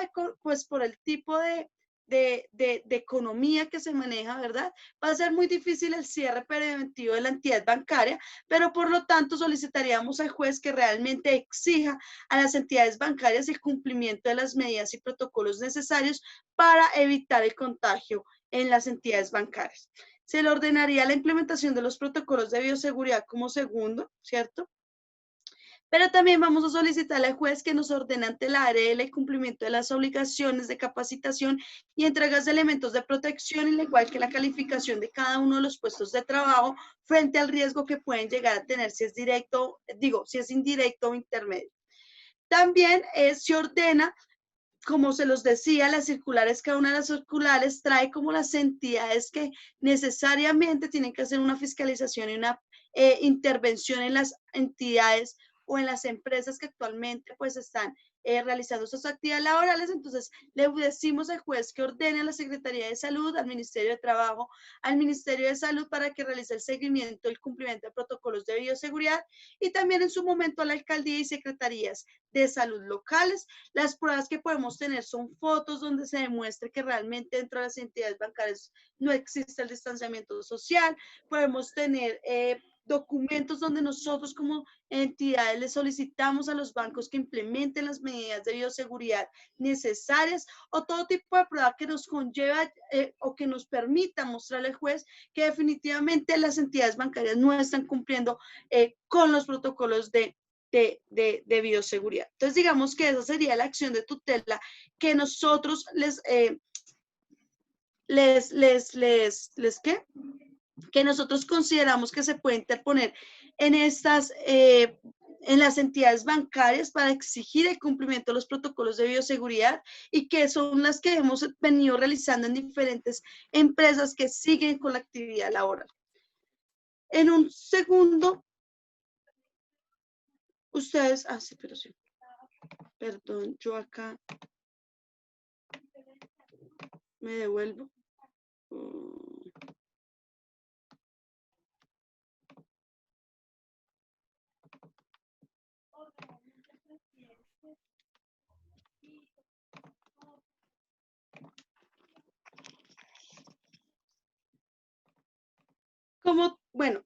de economía que se maneja, ¿verdad? Va a ser muy difícil el cierre preventivo de la entidad bancaria, pero por lo tanto solicitaríamos al juez que realmente exija a las entidades bancarias el cumplimiento de las medidas y protocolos necesarios para evitar el contagio en las entidades bancarias. Se le ordenaría la implementación de los protocolos de bioseguridad como segundo, ¿cierto? Pero también vamos a solicitarle al juez que nos ordene ante la ARL el cumplimiento de las obligaciones de capacitación y entregas de elementos de protección, al igual que la calificación de cada uno de los puestos de trabajo frente al riesgo que pueden llegar a tener si es directo, si es indirecto o intermedio. También se ordena, como se los decía, las circulares, cada una de las circulares trae como las entidades que necesariamente tienen que hacer una fiscalización y una intervención en las entidades o en las empresas que actualmente pues están realizando sus actividades laborales. Entonces le decimos al juez que ordene a la Secretaría de Salud, al Ministerio de Trabajo, al Ministerio de Salud para que realice el seguimiento, el cumplimiento de protocolos de bioseguridad y también en su momento a la Alcaldía y Secretarías de Salud locales. Las pruebas que podemos tener son fotos donde se demuestre que realmente dentro de las entidades bancarias no existe el distanciamiento social. Podemos tener documentos donde nosotros como entidades le solicitamos a los bancos que implementen las medidas de bioseguridad necesarias o todo tipo de prueba que nos conlleva o que nos permita mostrarle al juez que definitivamente las entidades bancarias no están cumpliendo con los protocolos de bioseguridad. Entonces digamos que esa sería la acción de tutela que nosotros ¿qué? que nosotros consideramos que se puede interponer en estas, en las entidades bancarias para exigir el cumplimiento de los protocolos de bioseguridad y que son las que hemos venido realizando en diferentes empresas que siguen con la actividad laboral. En un segundo, ustedes, sí, pero sí, perdón, yo acá me devuelvo. Bueno,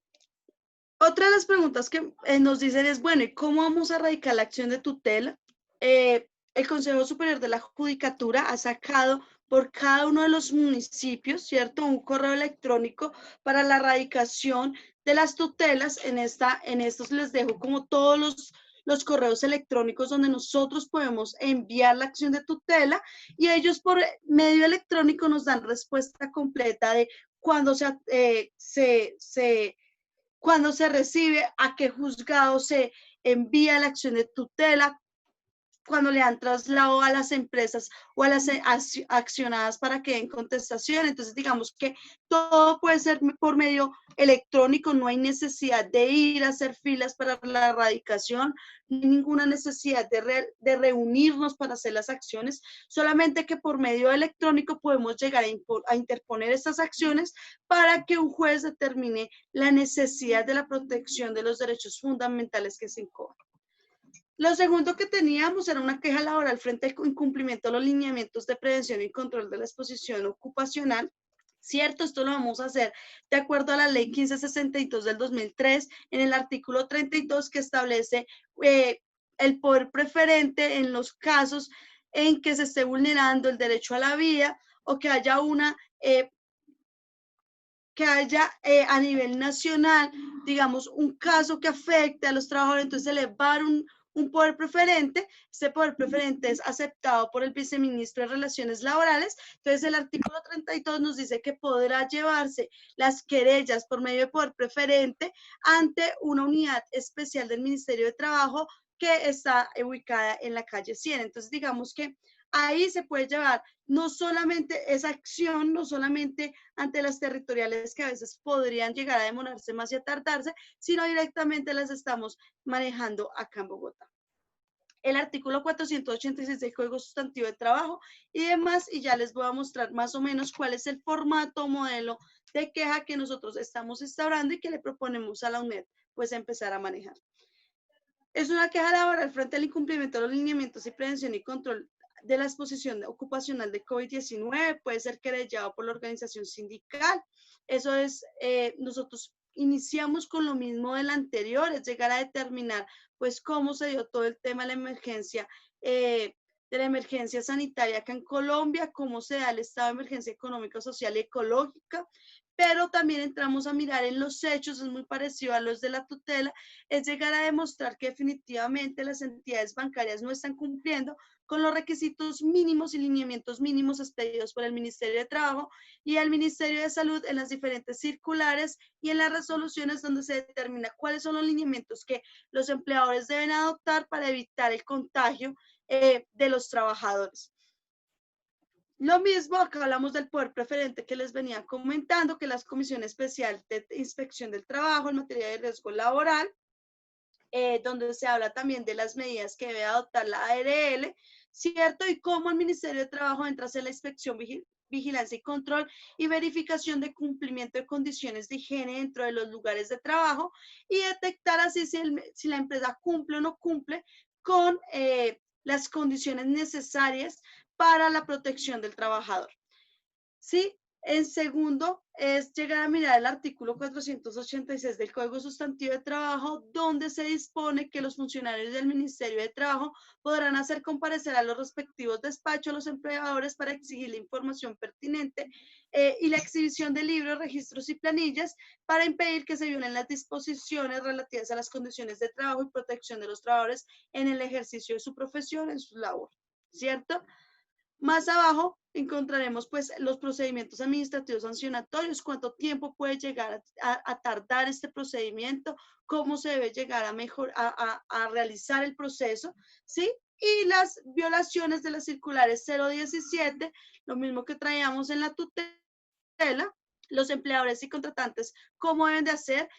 otra de las preguntas que nos dicen es, bueno, ¿y cómo vamos a erradicar la acción de tutela? El Consejo Superior de la Judicatura ha sacado por cada uno de los municipios, ¿cierto?, un correo electrónico para la erradicación de las tutelas. En estos les dejo como todos los correos electrónicos donde nosotros podemos enviar la acción de tutela y ellos por medio electrónico nos dan respuesta completa de cuándo cuando se recibe, a qué juzgado se envía la acción de tutela, cuando le dan traslado a las empresas o a las accionadas para que den contestación. Entonces, digamos que todo puede ser por medio electrónico, no hay necesidad de ir a hacer filas para la erradicación, no hay ninguna necesidad de reunirnos para hacer las acciones, solamente que por medio electrónico podemos llegar a interponer estas acciones para que un juez determine la necesidad de la protección de los derechos fundamentales que se incoan. Lo segundo que teníamos era una queja laboral frente al incumplimiento de los lineamientos de prevención y control de la exposición ocupacional. Cierto, esto lo vamos a hacer de acuerdo a la ley 1562 del 2003, en el artículo 32 que establece el poder preferente en los casos en que se esté vulnerando el derecho a la vida o que haya a nivel nacional, digamos, un caso que afecte a los trabajadores, entonces se les va a dar un poder preferente. Este poder preferente es aceptado por el viceministro de Relaciones Laborales. Entonces el artículo 32 nos dice que podrá llevarse las querellas por medio de poder preferente ante una unidad especial del Ministerio de Trabajo que está ubicada en la calle 100. Entonces digamos que ahí se puede llevar no solamente esa acción, no solamente ante las territoriales que a veces podrían llegar a demorarse más y a tardarse, sino directamente las estamos manejando acá en Bogotá. El artículo 486 del Código Sustantivo de Trabajo y demás, y ya les voy a mostrar más o menos cuál es el formato, modelo de queja que nosotros estamos instaurando y que le proponemos a la UNED, pues empezar a manejar. Es una queja laboral frente al incumplimiento de los lineamientos y prevención y control de la exposición ocupacional de COVID-19, puede ser querellado por la organización sindical. Eso es, nosotros iniciamos con lo mismo del anterior, es llegar a determinar pues cómo se dio todo el tema de la emergencia sanitaria acá en Colombia, cómo se da el estado de emergencia económica, social y ecológica, pero también entramos a mirar en los hechos, es muy parecido a los de la tutela, es llegar a demostrar que definitivamente las entidades bancarias no están cumpliendo con los requisitos mínimos y lineamientos mínimos expedidos por el Ministerio de Trabajo y el Ministerio de Salud en las diferentes circulares y en las resoluciones donde se determina cuáles son los lineamientos que los empleadores deben adoptar para evitar el contagio de los trabajadores. Lo mismo, acá hablamos del poder preferente que les venía comentando, que las comisiones especiales de inspección del trabajo en materia de riesgo laboral, donde se habla también de las medidas que debe adoptar la ARL, ¿cierto? Y cómo el Ministerio de Trabajo entra a hacer la inspección, vigilancia y control y verificación de cumplimiento de condiciones de higiene dentro de los lugares de trabajo y detectar así si la empresa cumple o no cumple con las condiciones necesarias para la protección del trabajador. ¿Sí? En segundo, es llegar a mirar el artículo 486 del Código Sustantivo de Trabajo, donde se dispone que los funcionarios del Ministerio de Trabajo podrán hacer comparecer a los respectivos despachos a los empleadores para exigir la información pertinente y la exhibición de libros, registros y planillas para impedir que se violen las disposiciones relativas a las condiciones de trabajo y protección de los trabajadores en el ejercicio de su profesión, en su labor, ¿cierto? Más abajo encontraremos pues los procedimientos administrativos sancionatorios, cuánto tiempo puede llegar a tardar este procedimiento, cómo se debe llegar a realizar el proceso, ¿sí? Y las violaciones de las circulares 017, lo mismo que traíamos en la tutela, los empleadores y contratantes, cómo deben de hacer.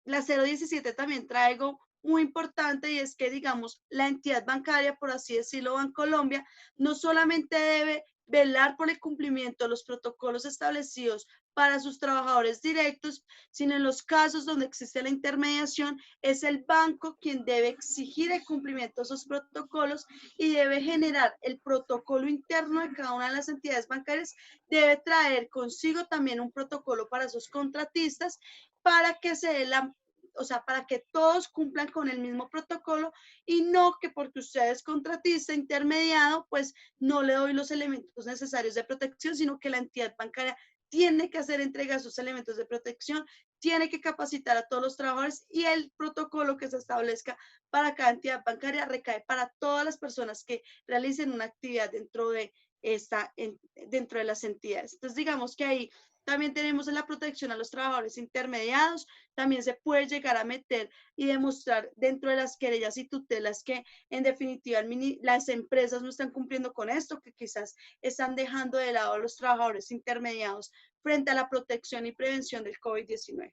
La 017 también traigo muy importante, y es que, digamos, la entidad bancaria, por así decirlo, Bancolombia, no solamente debe velar por el cumplimiento de los protocolos establecidos para sus trabajadores directos, sino en los casos donde existe la intermediación, es el banco quien debe exigir el cumplimiento de esos protocolos y debe generar el protocolo interno de cada una de las entidades bancarias, debe traer consigo también un protocolo para sus contratistas, para que se dé para que todos cumplan con el mismo protocolo, y no que porque usted es contratista intermediado, pues no le doy los elementos necesarios de protección, sino que la entidad bancaria tiene que hacer entrega de sus elementos de protección, tiene que capacitar a todos los trabajadores, y el protocolo que se establezca para cada entidad bancaria recae para todas las personas que realicen una actividad dentro de las entidades. Entonces, digamos que ahí también tenemos la protección a los trabajadores intermediados. También se puede llegar a meter y demostrar dentro de las querellas y tutelas que en definitiva las empresas no están cumpliendo con esto, que quizás están dejando de lado a los trabajadores intermediados frente a la protección y prevención del COVID-19.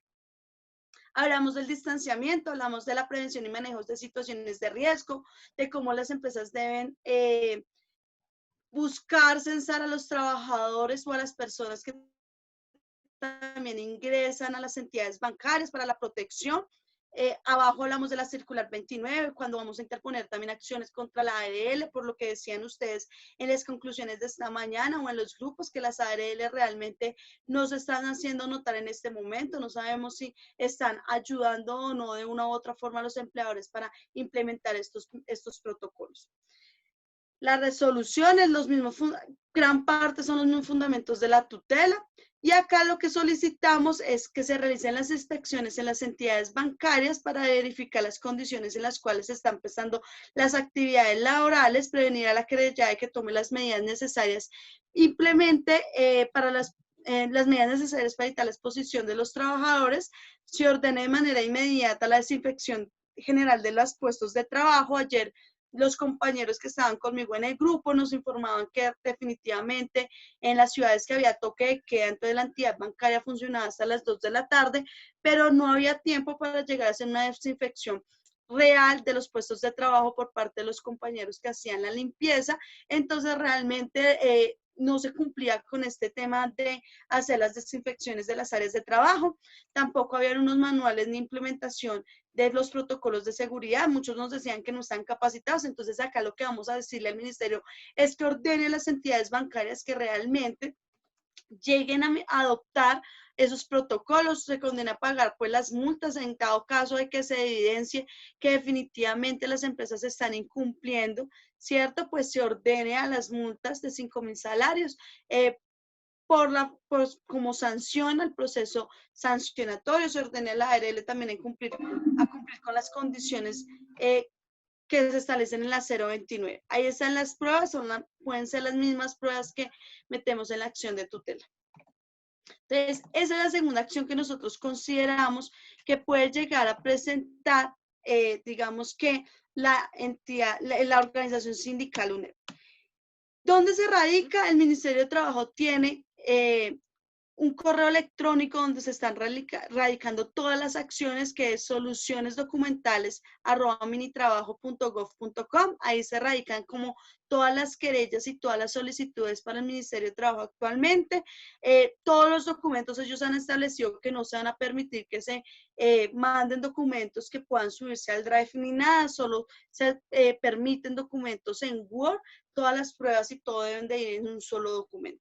Hablamos del distanciamiento, hablamos de la prevención y manejo de situaciones de riesgo, de cómo las empresas deben buscar censar a los trabajadores o a las personas que también ingresan a las entidades bancarias para la protección. Abajo hablamos de la circular 29, cuando vamos a interponer también acciones contra la ARL, por lo que decían ustedes en las conclusiones de esta mañana o en los grupos, que las ARL realmente no se están haciendo notar en este momento. No sabemos si están ayudando o no de una u otra forma a los empleadores para implementar estos protocolos. Las resoluciones, gran parte son los mismos fundamentos de la tutela. Y acá lo que solicitamos es que se realicen las inspecciones en las entidades bancarias para verificar las condiciones en las cuales se están prestando las actividades laborales, prevenir a la querellada de que tome las medidas necesarias, implemente para las medidas necesarias para evitar la exposición de los trabajadores, se ordene de manera inmediata la desinfección general de los puestos de trabajo. Ayer los compañeros que estaban conmigo en el grupo nos informaban que definitivamente en las ciudades que había toque de queda, entonces la entidad bancaria funcionaba hasta las 2 de la tarde, pero no había tiempo para llegar a hacer una desinfección real de los puestos de trabajo por parte de los compañeros que hacían la limpieza. Entonces realmente no se cumplía con este tema de hacer las desinfecciones de las áreas de trabajo. Tampoco había unos manuales ni implementación de los protocolos de seguridad. Muchos nos decían que no están capacitados. Entonces acá lo que vamos a decirle al ministerio es que ordene a las entidades bancarias que realmente lleguen a adoptar esos protocolos. Se condena a pagar pues las multas en dado caso de que se evidencie que definitivamente las empresas están incumpliendo, ¿cierto? Pues se ordene a las multas de 5.000 salarios como sanción al proceso sancionatorio. Se ordena a la ARL también a cumplir con las condiciones que se establecen en la 029. Ahí están las pruebas, pueden ser las mismas pruebas que metemos en la acción de tutela. Entonces, esa es la segunda acción que nosotros consideramos que puede llegar a presentar, digamos que la entidad, la organización sindical UNEP. ¿Dónde se radica? El Ministerio de Trabajo tiene un correo electrónico donde se están radicando todas las acciones, que es solucionesdocumentales@minitrabajo.gov.com. Ahí se radican como todas las querellas y todas las solicitudes para el Ministerio de Trabajo actualmente. Todos los documentos, ellos han establecido que no se van a permitir que se manden documentos que puedan subirse al Drive ni nada, solo se permiten documentos en Word. Todas las pruebas y todo deben de ir en un solo documento.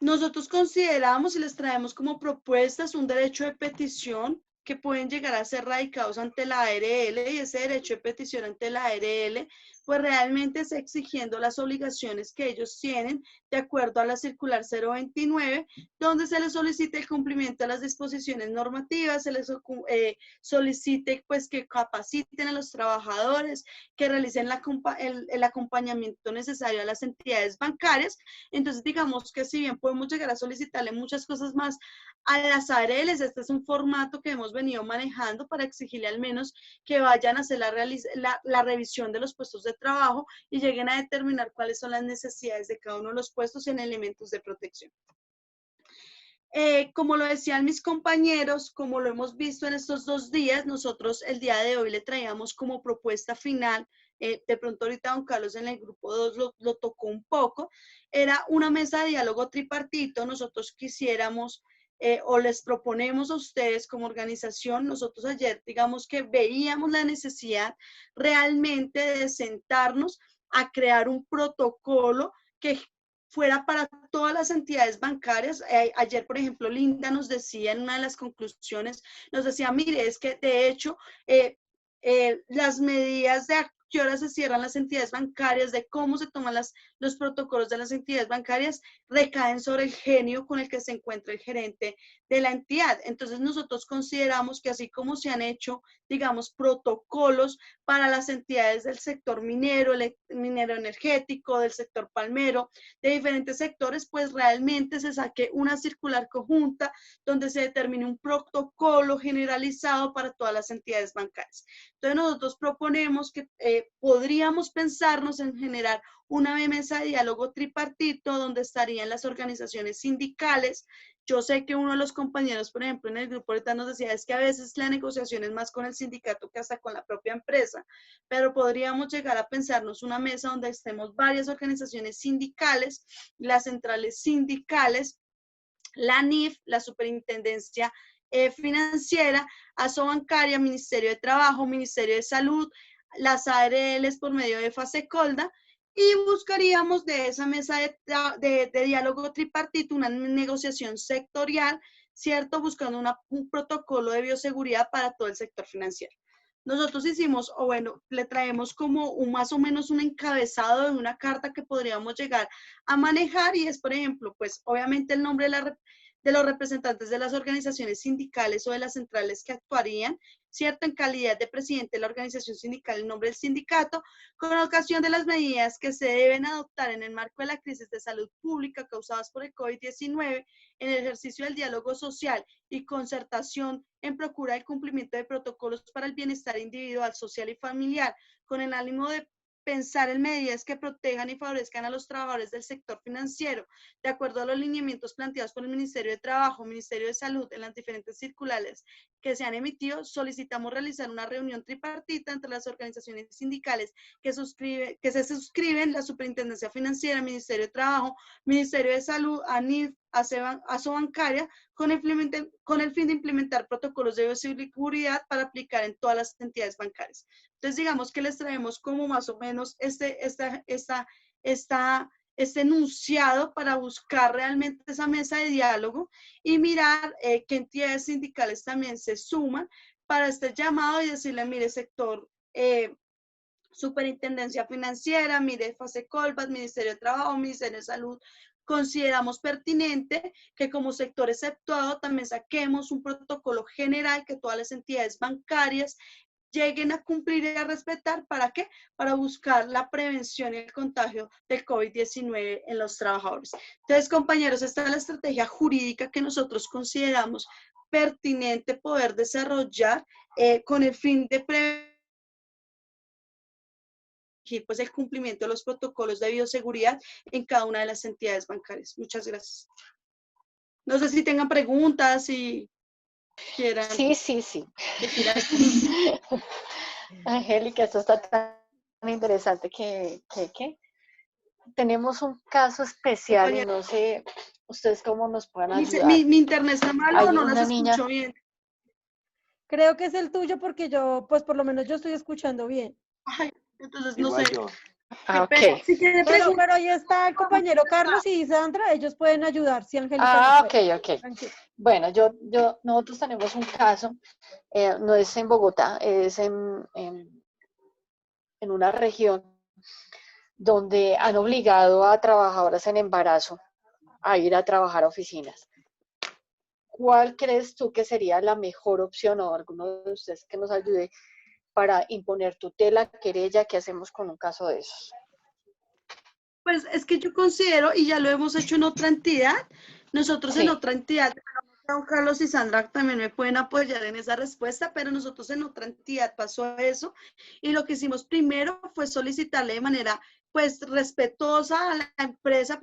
Nosotros consideramos y les traemos como propuestas un derecho de petición que pueden llegar a ser radicados ante la ARL, y ese derecho de petición ante la ARL pues realmente es exigiendo las obligaciones que ellos tienen de acuerdo a la circular 029, donde se les solicita el cumplimiento de las disposiciones normativas, se les solicite pues que capaciten a los trabajadores, que realicen el acompañamiento necesario a las entidades bancarias. Entonces digamos que si bien podemos llegar a solicitarle muchas cosas más a las ARLs, este es un formato que hemos venido manejando para exigirle al menos que vayan a hacer la revisión de los puestos de trabajo y lleguen a determinar cuáles son las necesidades de cada uno de los puestos en elementos de protección. Como lo decían mis compañeros, como lo hemos visto en estos 2 días, nosotros el día de hoy le traíamos como propuesta final, de pronto ahorita don Carlos en el grupo 2 lo tocó un poco, era una mesa de diálogo tripartito. Nosotros quisiéramos o les proponemos a ustedes como organización, nosotros ayer digamos que veíamos la necesidad realmente de sentarnos a crear un protocolo que fuera para todas las entidades bancarias. Ayer, por ejemplo, Linda nos decía en una de las conclusiones, nos decía, mire, es que de hecho las medidas de a qué hora se cierran las entidades bancarias, de cómo se toman los protocolos de las entidades bancarias, recaen sobre el genio con el que se encuentra el gerente de la entidad. Entonces nosotros consideramos que así como se han hecho, digamos, protocolos para las entidades del sector minero, minero energético, del sector palmero, de diferentes sectores, pues realmente se saque una circular conjunta donde se determine un protocolo generalizado para todas las entidades bancarias. Entonces nosotros proponemos que podríamos pensarnos en generar una mesa de diálogo tripartito donde estarían las organizaciones sindicales. Yo sé que uno de los compañeros, por ejemplo, en el grupo ahorita nos decía, es que a veces la negociación es más con el sindicato que hasta con la propia empresa, pero podríamos llegar a pensarnos una mesa donde estemos varias organizaciones sindicales, las centrales sindicales, la NIF, la Superintendencia Financiera, Asobancaria, Ministerio de Trabajo, Ministerio de Salud, las ARLs por medio de FASECOLDA, y buscaríamos de esa mesa de diálogo tripartito una negociación sectorial, ¿cierto? Buscando un protocolo de bioseguridad para todo el sector financiero. Nosotros hicimos, o bueno, le traemos como más o menos un encabezado de una carta que podríamos llegar a manejar, y es, por ejemplo, pues obviamente el nombre de los representantes de las organizaciones sindicales o de las centrales que actuarían, ¿cierto? En calidad de presidente de la organización sindical, el nombre del sindicato, con ocasión de las medidas que se deben adoptar en el marco de la crisis de salud pública causadas por el COVID-19, en el ejercicio del diálogo social y concertación en procura del cumplimiento de protocolos para el bienestar individual, social y familiar, con el ánimo de pensar en medidas que protejan y favorezcan a los trabajadores del sector financiero, de acuerdo a los lineamientos planteados por el Ministerio de Trabajo, Ministerio de Salud, en las diferentes circulares que se han emitido. Solicitamos realizar una reunión tripartita entre las organizaciones sindicales que se suscriben, la Superintendencia Financiera, Ministerio de Trabajo, Ministerio de Salud, ANIF, Asobancaria, con el fin de implementar protocolos de bioseguridad para aplicar en todas las entidades bancarias. Entonces, digamos que les traemos como más o menos este enunciado para buscar realmente esa mesa de diálogo y mirar qué entidades sindicales también se suman para este llamado y decirle, mire, sector Superintendencia Financiera, mire, FASECOLBAT, Ministerio de Trabajo, Ministerio de Salud, consideramos pertinente que como sector exceptuado también saquemos un protocolo general que todas las entidades bancarias lleguen a cumplir y a respetar. ¿Para qué? Para buscar la prevención y el contagio del COVID-19 en los trabajadores. Entonces, compañeros, esta es la estrategia jurídica que nosotros consideramos pertinente poder desarrollar con el fin de prevenir pues el cumplimiento de los protocolos de bioseguridad en cada una de las entidades bancarias. Muchas gracias. No sé si tengan preguntas, si quieran. Sí. Angélica, esto está tan interesante que tenemos un caso especial y no sé ustedes cómo nos puedan ayudar. ¿Mi internet está mal o no las escucho bien? Creo que es el tuyo porque yo, pues por lo menos yo estoy escuchando bien. Ay, entonces no sé. Okay. Si pero ahí está el compañero Carlos y Sandra, ellos pueden ayudar, si Angélica. Ok. Bueno, nosotros tenemos un caso, no es en Bogotá, es en una región donde han obligado a trabajadoras en embarazo a ir a trabajar a oficinas. ¿Cuál crees tú que sería la mejor opción, o alguno de ustedes que nos ayude para imponer tutela, querella? ¿Qué hacemos con un caso de esos? Pues es que yo considero, y ya lo hemos hecho en otra entidad, nosotros en otra entidad, don Carlos y Sandra también me pueden apoyar en esa respuesta, pero nosotros en otra entidad pasó eso, y lo que hicimos primero fue solicitarle de manera pues respetuosa a la empresa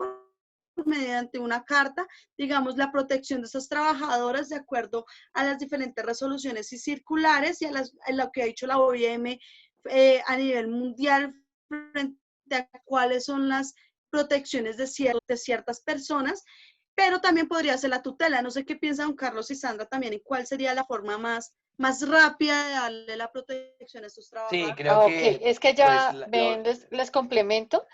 mediante una carta, digamos, la protección de esas trabajadoras de acuerdo a las diferentes resoluciones y circulares y a lo que ha dicho la OIM a nivel mundial frente a cuáles son las protecciones de ciertas personas, pero también podría ser la tutela. No sé qué piensan don Carlos y Sandra también, en cuál sería la forma más rápida de darle la protección a estos trabajadores. Sí, creo que, es que ya, pues, ven, les complemento,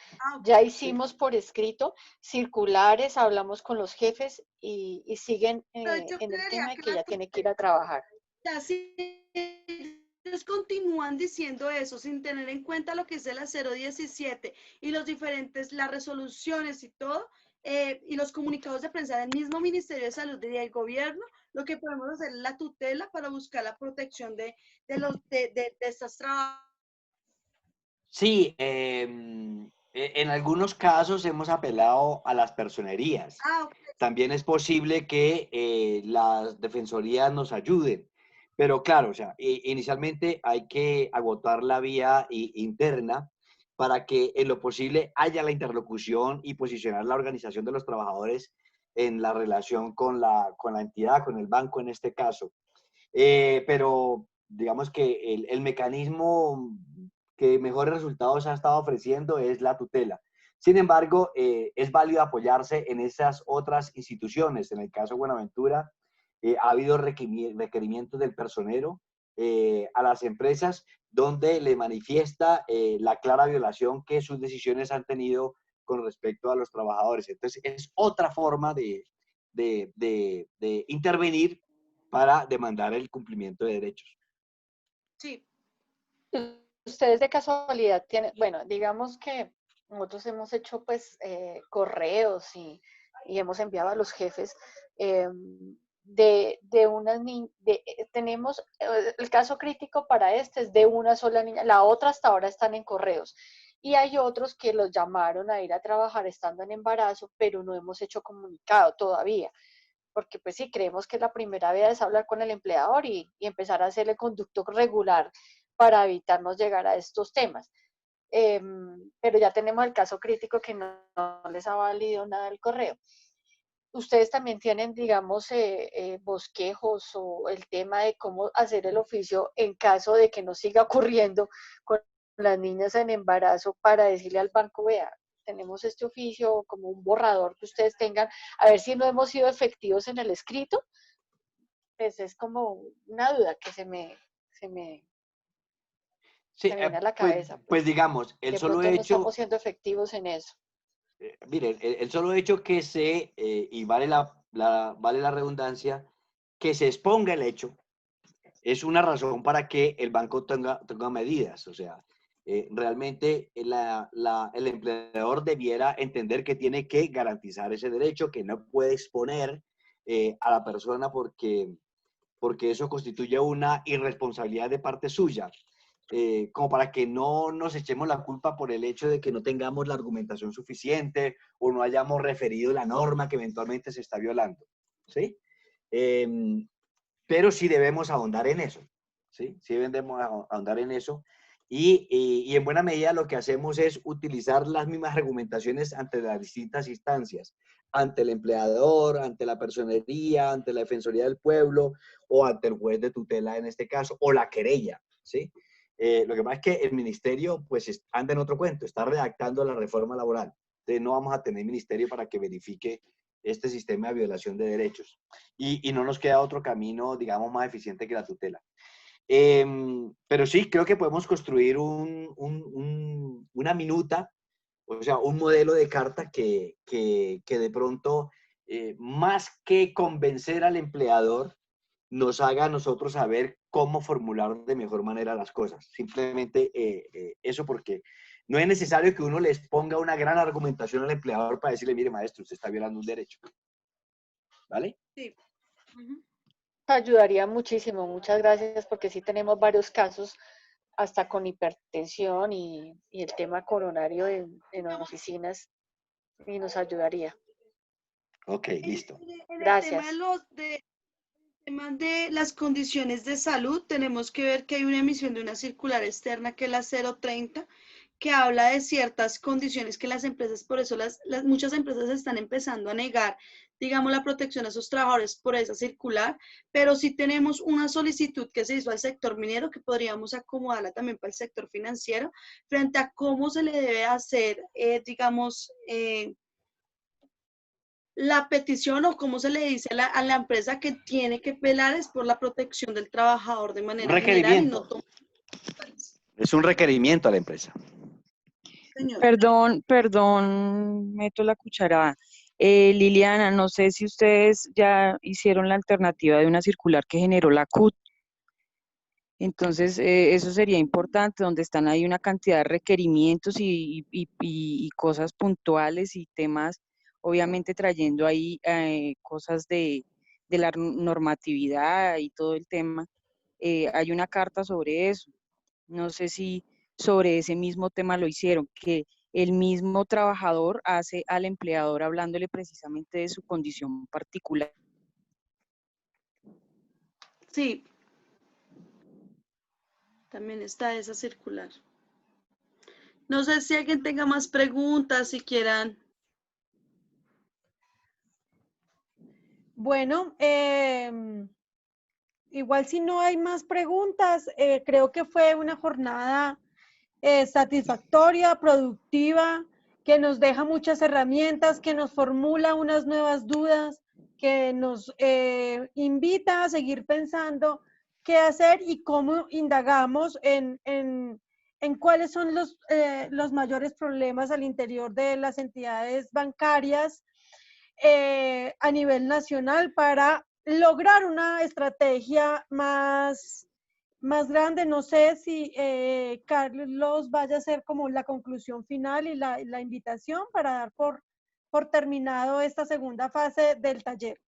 ya hicimos por escrito circulares, hablamos con los jefes y siguen en el tema de que ella tiene que ir a trabajar. Ya si ellos continúan diciendo eso sin tener en cuenta lo que es el 017 y las resoluciones y todo, y los comunicados de prensa del mismo Ministerio de Salud y del gobierno, lo que podemos hacer es la tutela para buscar la protección de estas trabajadoras. sí, en algunos casos hemos apelado a las personerías. También es posible que las defensorías nos ayuden. Pero claro, o sea, inicialmente hay que agotar la vía interna para que en lo posible haya la interlocución y posicionar la organización de los trabajadores en la relación con la entidad, con el banco en este caso. Pero digamos que el mecanismo que mejores resultados ha estado ofreciendo es la tutela. Sin embargo, es válido apoyarse en esas otras instituciones. En el caso de Buenaventura, ha habido requerimientos del personero a las empresas donde le manifiesta la clara violación que sus decisiones han tenido con respecto a los trabajadores. Entonces, es otra forma de intervenir para demandar el cumplimiento de derechos. Sí. Ustedes de casualidad tienen, bueno, digamos que nosotros hemos hecho pues correos y hemos enviado a los jefes tenemos, el caso crítico para este es de una sola niña, la otra hasta ahora están en correos. Y hay otros que los llamaron a ir a trabajar estando en embarazo, pero no hemos hecho comunicado todavía. Porque pues sí, creemos que la primera vía es hablar con el empleador y empezar a hacer el conducto regular para evitarnos llegar a estos temas. Pero ya tenemos el caso crítico que no les ha valido nada el correo. Ustedes también tienen, digamos, bosquejos o el tema de cómo hacer el oficio en caso de que no siga ocurriendo con las niñas en embarazo, para decirle al banco, vea, tenemos este oficio, como un borrador que ustedes tengan, a ver si no hemos sido efectivos en el escrito. Pues es como una duda que se me viene a la cabeza. Pues digamos, el solo hecho... no estamos siendo efectivos en eso. Miren, el solo hecho que y vale la redundancia, que se exponga el hecho, es una razón para que el banco tenga medidas. O sea, realmente el empleador debiera entender que tiene que garantizar ese derecho, que no puede exponer a la persona porque eso constituye una irresponsabilidad de parte suya. Como para que no nos echemos la culpa por el hecho de que no tengamos la argumentación suficiente o no hayamos referido la norma que eventualmente se está violando, ¿sí? Pero sí debemos ahondar en eso, ¿sí? Sí debemos ahondar en eso y en buena medida lo que hacemos es utilizar las mismas argumentaciones ante las distintas instancias, ante el empleador, ante la personería, ante la Defensoría del Pueblo o ante el juez de tutela en este caso, o la querella, ¿sí? Lo que pasa es que el ministerio pues anda en otro cuento, está redactando la reforma laboral. Entonces no vamos a tener ministerio para que verifique este sistema de violación de derechos. Y no nos queda otro camino, digamos, más eficiente que la tutela. Pero sí, creo que podemos construir una minuta, o sea, un modelo de carta que de pronto, más que convencer al empleador, nos haga a nosotros saber cómo formular de mejor manera las cosas. Simplemente eso, porque No es necesario que uno les ponga una gran argumentación al empleador para decirle, mire, maestro, usted está violando un derecho. ¿Vale? Sí. Ayudaría muchísimo, muchas gracias, porque sí tenemos varios casos, hasta con hipertensión y el tema coronario en oficinas, y nos ayudaría. Ok, listo. Gracias. El tema de las condiciones de salud, tenemos que ver que hay una emisión de una circular externa que es la 030, que habla de ciertas condiciones que las empresas, por eso muchas empresas están empezando a negar, digamos, la protección a sus trabajadores por esa circular, pero sí tenemos una solicitud que se hizo al sector minero que podríamos acomodarla también para el sector financiero, frente a cómo se le debe hacer, digamos, la petición, o cómo se le dice a la empresa que tiene que velar es por la protección del trabajador de manera general y no todo. Es un requerimiento a la empresa. Señor. Perdón, meto la cucharada. Liliana, no sé si ustedes ya hicieron la alternativa de una circular que generó la CUT. Entonces, eso sería importante, donde están ahí una cantidad de requerimientos y cosas puntuales y temas, obviamente trayendo ahí cosas de la normatividad y todo el tema. Hay una carta sobre eso. No sé si sobre ese mismo tema lo hicieron, que el mismo trabajador hace al empleador hablándole precisamente de su condición particular. Sí. También está esa circular. No sé si alguien tenga más preguntas, si quieran. Bueno, igual si no hay más preguntas, creo que fue una jornada satisfactoria, productiva, que nos deja muchas herramientas, que nos formula unas nuevas dudas, que nos invita a seguir pensando qué hacer y cómo indagamos en cuáles son los mayores problemas al interior de las entidades bancarias a nivel nacional para lograr una estrategia más grande. No sé si Carlos vaya a hacer como la conclusión final y la invitación para dar por terminado esta segunda fase del taller.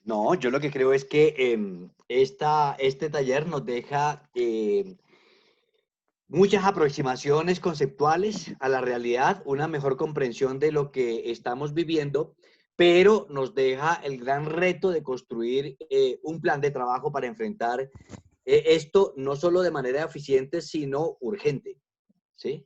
No, yo lo que creo es que este taller nos deja muchas aproximaciones conceptuales a la realidad, una mejor comprensión de lo que estamos viviendo, pero nos deja el gran reto de construir un plan de trabajo para enfrentar esto no solo de manera eficiente, sino urgente. ¿Sí?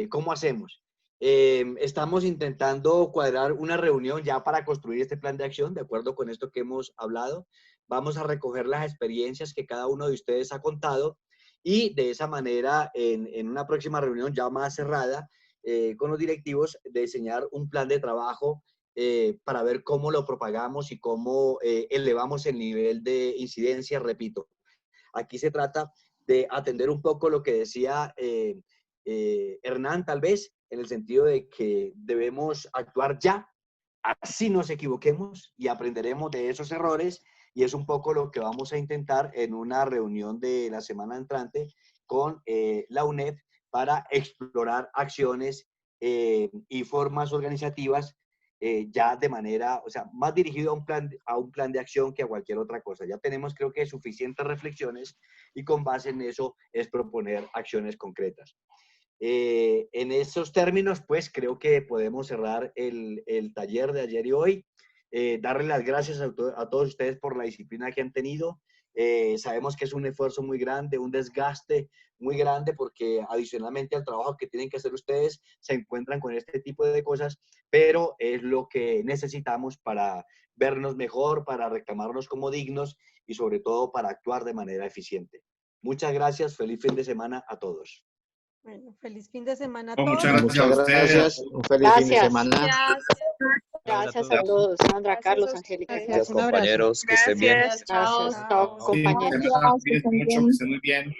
¿Cómo hacemos? Estamos intentando cuadrar una reunión ya para construir este plan de acción, de acuerdo con esto que hemos hablado. Vamos a recoger las experiencias que cada uno de ustedes ha contado y de esa manera, en una próxima reunión ya más cerrada con los directivos, de diseñar un plan de trabajo para ver cómo lo propagamos y cómo elevamos el nivel de incidencia. Repito, aquí se trata de atender un poco lo que decía Hernán, tal vez, en el sentido de que debemos actuar ya, así nos equivoquemos y aprenderemos de esos errores, y es un poco lo que vamos a intentar en una reunión de la semana entrante con la UNED para explorar acciones y formas organizativas ya de manera, o sea, más dirigido a un plan de acción que a cualquier otra cosa. Ya tenemos, creo que, suficientes reflexiones y con base en eso es proponer acciones concretas. En esos términos, pues, creo que podemos cerrar el taller de ayer y hoy. Darle las gracias a todos ustedes por la disciplina que han tenido. Sabemos que es un esfuerzo muy grande, un desgaste muy grande, porque adicionalmente al trabajo que tienen que hacer ustedes, se encuentran con este tipo de cosas, pero es lo que necesitamos para vernos mejor, para reclamarnos como dignos y sobre todo para actuar de manera eficiente. Muchas gracias, feliz fin de semana a todos. Bueno, feliz fin de semana a No, todos. muchas gracias a ustedes. Un feliz fin de semana. Gracias a todos, Sandra, Carlos, Angélica. Gracias, compañeros, que estén bien. Gracias, chao, compañeros. Cuídense mucho, que estén muy bien.